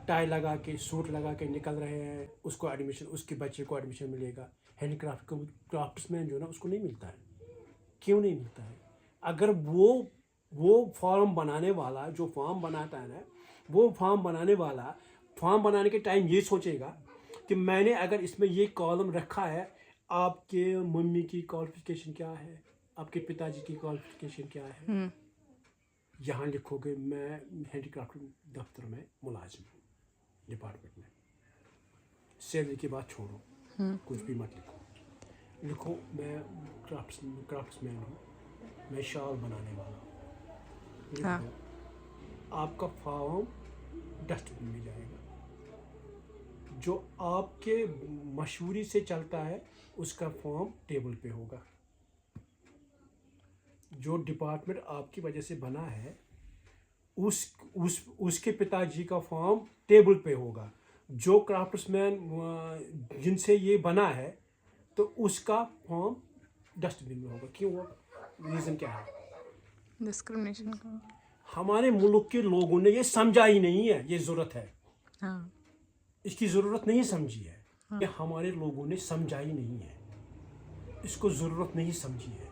टाई लगा के, सूट लगा के निकल रहे हैं, उसको एडमिशन, उसके बच्चे को एडमिशन मिलेगा। हैंडीक्राफ्ट को, क्राफ्ट्समैन जो ना, उसको नहीं मिलता है। क्यों नहीं मिलता है? अगर वो फॉर्म बनाने वाला जो फॉर्म बनाता है ना, वो फॉर्म बनाने वाला फॉर्म बनाने के टाइम ये सोचेगा कि मैंने अगर इसमें ये कॉलम रखा है, आपके मम्मी की क्वालिफिकेशन क्या है, आपके पिताजी की क्वालिफिकेशन क्या है, यहाँ लिखोगे मैं हैंडीक्राफ्ट दफ्तर में मुलाजिम हूँ, डिपार्टमेंट में। सैलरी की बात छोड़ो, कुछ भी मत लिखो मैं क्राफ्ट्समैन हूँ, मैं शॉल बनाने वाला हूँ। आपका फॉर्म डस्टबिन में जाएगा। जो आपके मशहूरी से चलता है उसका फॉर्म टेबल पे होगा। जो डिपार्टमेंट आपकी वजह से बना है उसके पिताजी का फॉर्म टेबल पे होगा। जो क्राफ्ट्समैन जिनसे ये बना है तो उसका फॉर्म डस्टबिन में होगा। क्यों होगा? रीज़न क्या है? डिस्क्रिमिनेशन का। हमारे मुल्क के लोगों ने ये समझा ही नहीं है, ये ज़रूरत है। इसकी ज़रूरत नहीं समझी है। ये हमारे लोगों ने समझा ही नहीं है, इसको ज़रूरत नहीं समझी है।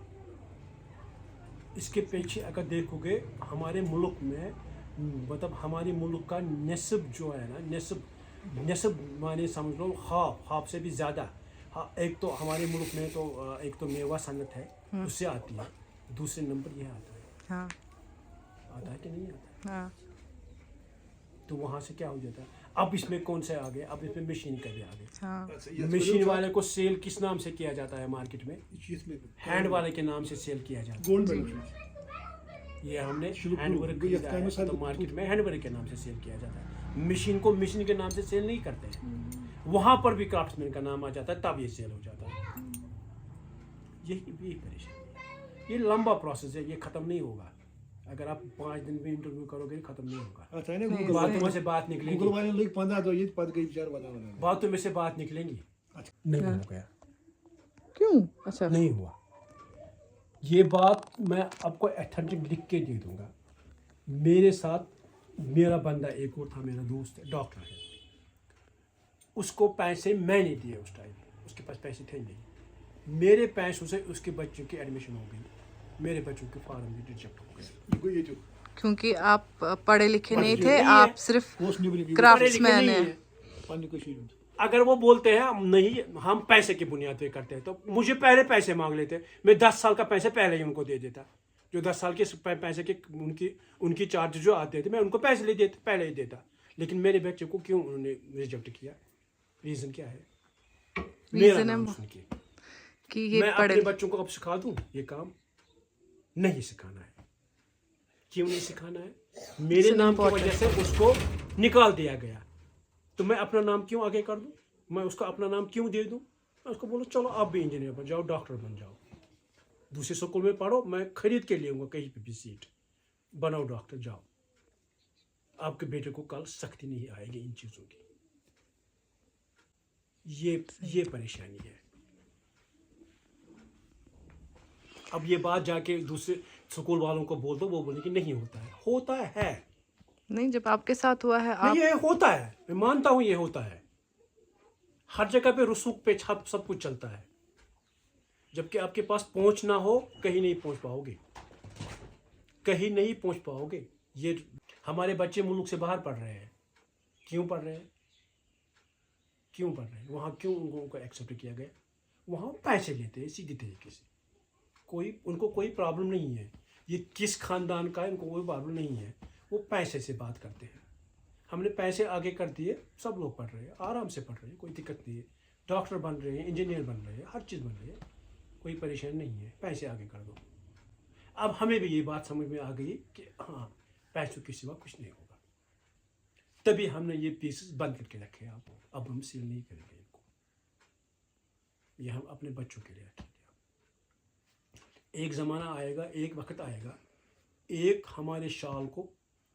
इसके पीछे अगर देखोगे हमारे मुल्क में, मतलब हमारे मुल्क का नस्ब जो है ना, नस्ब माने समझ लो ख्वाब से भी ज़्यादा। एक तो हमारे मुल्क में तो एक तो मेवा सनत है, उससे आती है। दूसरे नंबर ये आता है, हाँ आता है कि नहीं आता है? हाँ तो वहाँ से क्या हो जाता है, अब इसमें कौन से आ गए, अब इसमें मशीन का भी आ गए। हाँ मशीन वाले को सेल किस नाम से किया जाता है मार्केट में? हैंड वाले के नाम से सेल किया जाता गोल्ड मेडल है। ये हमने हैंड वर्क खरीदा है, तो मार्केट में हैंड वर्क के नाम से सेल किया जाता है। मशीन को मशीन के नाम से सेल नहीं करते हैं, वहाँ पर भी क्राफ्ट्समैन का नाम आ जाता है, तब ये सेल हो जाता है। यही परेशानी है। ये लंबा प्रोसेस है, ये ख़त्म नहीं होगा। अगर आप 5 दिन में इंटरव्यू करोगे ख़त्म नहीं होगा। अच्छा है ना बातों में से बात निकलेगी, गूगल वाले लोग 15 दो ये पद गई बेचारा बताना बातों में से बात निकलेंगी। नहीं हो गया, क्यों? अच्छा नहीं हुआ। ये बात मैं आपको अथेंटिक लिख के दे दूंगा। मेरे साथ मेरा बंदा एक और था, मेरा दोस्त है, डॉक्टर है, उसको पैसे मैंने दिए उस टाइम, उसके पास पैसे थे नहीं। मेरे पैसों से उसके बच्चों की एडमिशन हो गई, मेरे बच्चों के फॉर्म भी रिजेक्ट हो गए। ये जो क्योंकि आप पढ़े लिखे नहीं थे, नहीं आप है। सिर्फ पोस्ट नहीं बनी क्राफ्ट्समैन नहीं है। है। पानी को शील अगर वो बोलते हैं हम नहीं, हम पैसे की बुनियाद पे करते हैं, तो मुझे पहले पैसे मांग लेते, मैं 10 साल का पैसे पहले ही उनको दे देता। जो 10 साल के पैसे के उनकी चार्ज जो आते थे, मैं उनको पैसे पहले ही देता। लेकिन मेरे बच्चे को क्यों उन्होंने रिजेक्ट किया? रीज़न क्या है? मेरा रीजन नाम है सुन के कि ये मैं पढ़े अपने बच्चों को अब सिखा दूं ये काम? नहीं सिखाना है। क्यों नहीं सिखाना है? मेरे नाम की वजह से उसको निकाल दिया गया, तो मैं अपना नाम क्यों आगे कर दूं? मैं उसको अपना नाम क्यों दे दूं? मैं उसको बोलो चलो आप भी इंजीनियर बन जाओ, डॉक्टर बन जाओ, दूसरे स्कूल में पढ़ो, मैं खरीद के लूँगा कहीं पे भी सीट, बनाओ डॉक्टर, जाओ। आपके बेटे को कल सख्ती नहीं आएगी इन चीज़ों की। ये परेशानी है। अब ये बात जाके दूसरे स्कूल वालों को बोल दो, वो बोले कि नहीं होता है। होता है, नहीं, जब आपके साथ हुआ है आप नहीं ये होता है, मैं मानता हूँ ये होता है। हर जगह पे रसूख पे छाप सब कुछ चलता है, जबकि आपके पास पहुंच ना हो कहीं नहीं पहुंच पाओगे, कहीं नहीं पहुंच पाओगे। ये हमारे बच्चे मुल्क से बाहर पढ़ रहे हैं, क्यों पढ़ रहे हैं? क्यों पढ़ रहे हैं? वहाँ क्यों उनको एक्सेप्ट किया गया? वहाँ पैसे लेते हैं सीधी तरीके से, उनको कोई प्रॉब्लम नहीं है, ये किस खानदान का है उनको कोई प्रॉब्लम नहीं है, वो पैसे से बात करते हैं। हमने पैसे आगे कर दिए, सब लोग पढ़ रहे हैं, आराम से पढ़ रहे हैं, कोई दिक्कत नहीं है, डॉक्टर बन रहे हैं, इंजीनियर बन रहे हैं, हर चीज़ बन रही है, कोई परेशानी नहीं है, पैसे आगे कर दो। अब हमें भी ये बात समझ में आ गई कि हाँ, पैसों के सिवा कुछ नहीं होगा, तभी हमने ये पीसेस बंद करके रखे। अब हम सेल नहीं करेंगे इनको, ये हम अपने बच्चों के लिए रखेंगे। एक ज़माना आएगा, एक वक्त आएगा, एक हमारे शाल को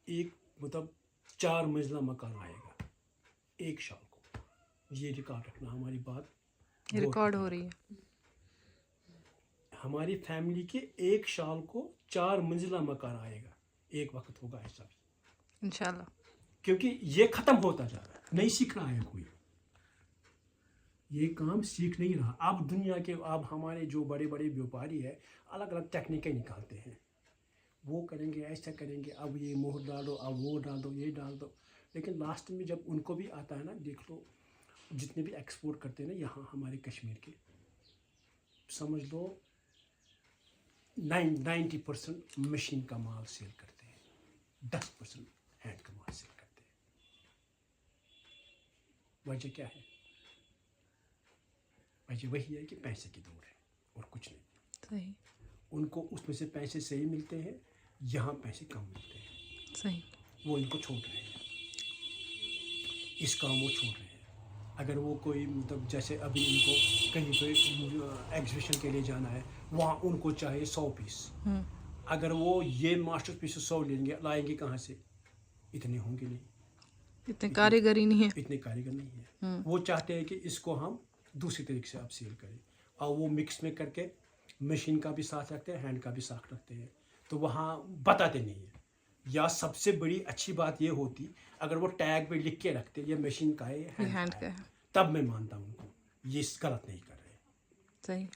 एक मतलब 4 मंजिला मकान आएगा एक शाल को। ये रिकॉर्ड रखना, हमारी बात रिकॉर्ड हो रही है। हमारी फैमिली के एक शाल को 4 मंजिला मकान आएगा, एक वक्त होगा ऐसा भी इंशाल्लाह, क्योंकि ये ख़त्म होता जा रहा है, नहीं सीख रहा है कोई, ये काम सीख नहीं रहा। अब दुनिया के अब हमारे जो बड़े बड़े व्यापारी है अलग अलग टेक्निकें निकालते हैं, वो करेंगे, ऐसा करेंगे, अब ये मोहर डालो, अब वो डाल दो, ये डाल दो, लेकिन लास्ट में जब उनको भी आता है ना, देख लो जितने भी एक्सपोर्ट करते हैं ना यहाँ हमारे कश्मीर के, समझ लो 90% मशीन का माल सेल करते हैं, 10% हैंड का माल सेल करते हैं। वजह क्या है? वजह वही है कि पैसे की दौड़ है और कुछ नहीं। सही उनको उसमें से पैसे सही मिलते हैं, यहाँ पैसे कम मिलते हैं, सही, वो इनको छोड़ रहे हैं, इस काम वो छोड़ रहे हैं। अगर वो कोई मतलब जैसे अभी इनको कहीं पे एग्जीबिशन के लिए जाना है, वहाँ उनको चाहिए 100 पीस, अगर वो ये मास्टर पीस 100 लाएंगे कहाँ से? इतने होंगे नहीं, इतने कारीगरी नहीं है, इतने कारीगर नहीं है। वो चाहते हैं कि इसको हम दूसरी तरीके से आप सेल करें, और वो मिक्स में करके मशीन का भी साथ रखते हैं, हैंड का भी साथ रखते हैं, तो वहाँ बताते नहीं है। या सबसे बड़ी अच्छी बात ये होती अगर वो टैग पे लिख के रखते ये मशीन का है, ये हैंड का है, तब मैं मानता हूँ उनको, ये गलत नहीं कर रहे। सही,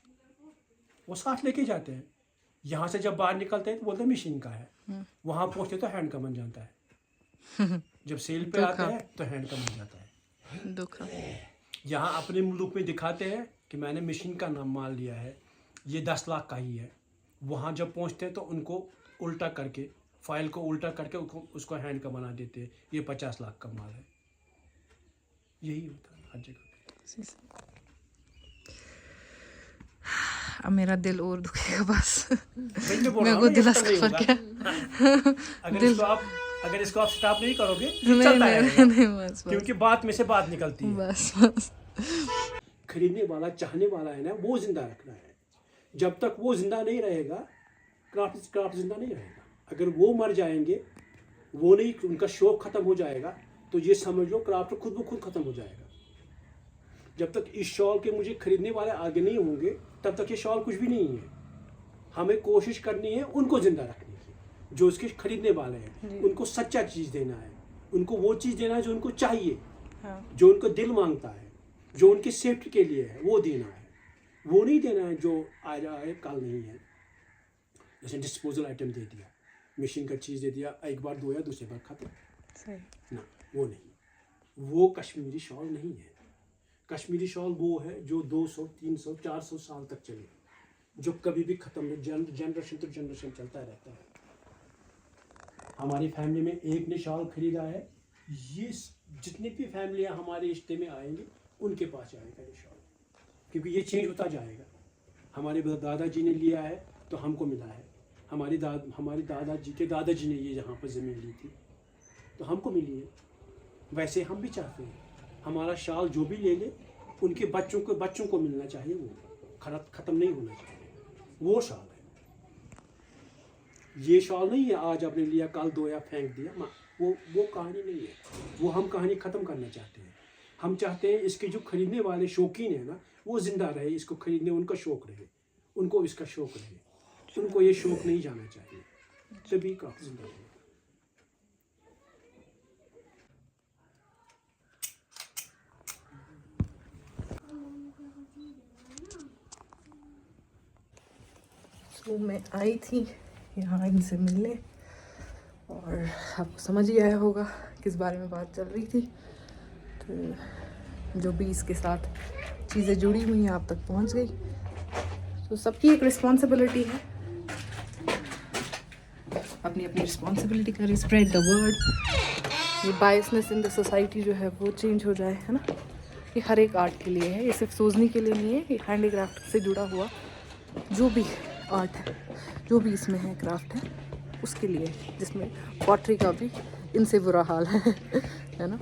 वो साथ लेके जाते हैं, यहाँ से जब बाहर निकलते हैं तो बोलते हैं मशीन का है, वहाँ पहुँचते तो हैंड का बन जाता है, जब सेल पे आते हैं तो हैंड का बन जाता है। दुख यहाँ अपने मुल्क में दिखाते हैं कि मैंने मशीन का नाम मान लिया है, ये 10 लाख का ही है, वहाँ जब पहुँचते हैं तो उनको उल्टा करके, फाइल को उल्टा करके उसको हैंड का बना देते हैं, ये 50 लाख का माल है। यही होता है हर जगह। अब मेरा दिल और दुखेगा बस। मैं बोल मेरे रहा को हूँ ना, ये दिलासा खत्म नहीं कर होगा। क्या अगर इसको आप स्टॉप नहीं करोगे नहीं चलता नहीं रहेगा, नहीं बस क्योंकि बात में से बात निकलती है। बस बस खरीदने वाला, चाहने वाला है ना, वो जिंदा रखना है। जब तक वो जिंदा नहीं रहेगा, क्राफ्ट जिंदा नहीं रहेगा। अगर वो मर जाएंगे, वो नहीं, उनका शौक खत्म हो जाएगा, तो ये समझ लो क्राफ्ट खुद ब खुद खत्म हो जाएगा। जब तक इस शॉल के मुझे खरीदने वाले आगे नहीं होंगे, तब तक ये शॉल कुछ भी नहीं है। हमें कोशिश करनी है उनको जिंदा रखने की, जो उसके खरीदने वाले हैं। उनको सच्चा चीज़ देना है, उनको वो चीज़ देना है जो उनको चाहिए, जो उनको दिल मांगता है, जो उनकी सेफ्टी के लिए है, वो देना है। वो नहीं देना है जो आज आए कल नहीं है। जैसे डिस्पोजल आइटम दे दिया, मशीन का चीज़ दे दिया, एक बार धोया दूसरी बार खत्म, सही। ना वो नहीं। वो कश्मीरी शॉल नहीं है। कश्मीरी शॉल वो है जो 200, 300, 400 साल तक चले, जो कभी भी ख़त्म नहीं, जनरेशन तो जनरेशन चलता रहता है। हमारी फैमिली में एक ने शॉल खरीदा है, ये जितनी भी फैमिलियाँ हमारे रिश्ते में आएंगी उनके पास जाएगा ये शॉल, क्योंकि ये चेंज होता जाएगा। हमारे दादाजी ने लिया है तो हमको मिला है, हमारे दादाजी के दादाजी ने ये यहाँ पर ज़मीन ली थी तो हमको मिली है। वैसे हम भी चाहते हैं हमारा शॉल जो भी ले ले, उनके बच्चों को मिलना चाहिए, वो ख़त्म नहीं होना चाहिए। वो शॉल है, ये शॉल नहीं है आज आपने लिया कल धोया फेंक दिया, वो कहानी नहीं है। वो हम कहानी ख़त्म करना चाहते हैं। हम चाहते हैं इसके जो खरीदने वाले शौकीन है ना, वो ज़िंदा रहे, इसको खरीदने उनका शौक़ रहे, उनको इसका शौक़ रहे, उनको ये शौक़ नहीं जाना चाहिए, तभी का जिंदा रहे। तो मैं आई थी यहाँ इनसे मिलने, और आपको समझ ही आया होगा किस बारे में बात चल रही थी। तो जो भी इसके साथ चीज़ें जुड़ी हुई हैं आप तक पहुँच गई। तो सबकी एक रिस्पॉन्सिबिलिटी है, अपनी अपनी रिस्पॉन्सिबिलिटी करें, स्प्रेड द वर्ड। ये बायसनेस इन द सोसाइटी जो है वो चेंज हो जाए, है ना। ये हर एक आर्ट के लिए है, ये सिर्फ सोचने के लिए नहीं है। ये हैंडीक्राफ्ट से जुड़ा हुआ जो भी आर्ट है, जो भी इसमें है क्राफ्ट है, उसके लिए, जिसमें पॉटरी का भी इनसे बुरा हाल है ना।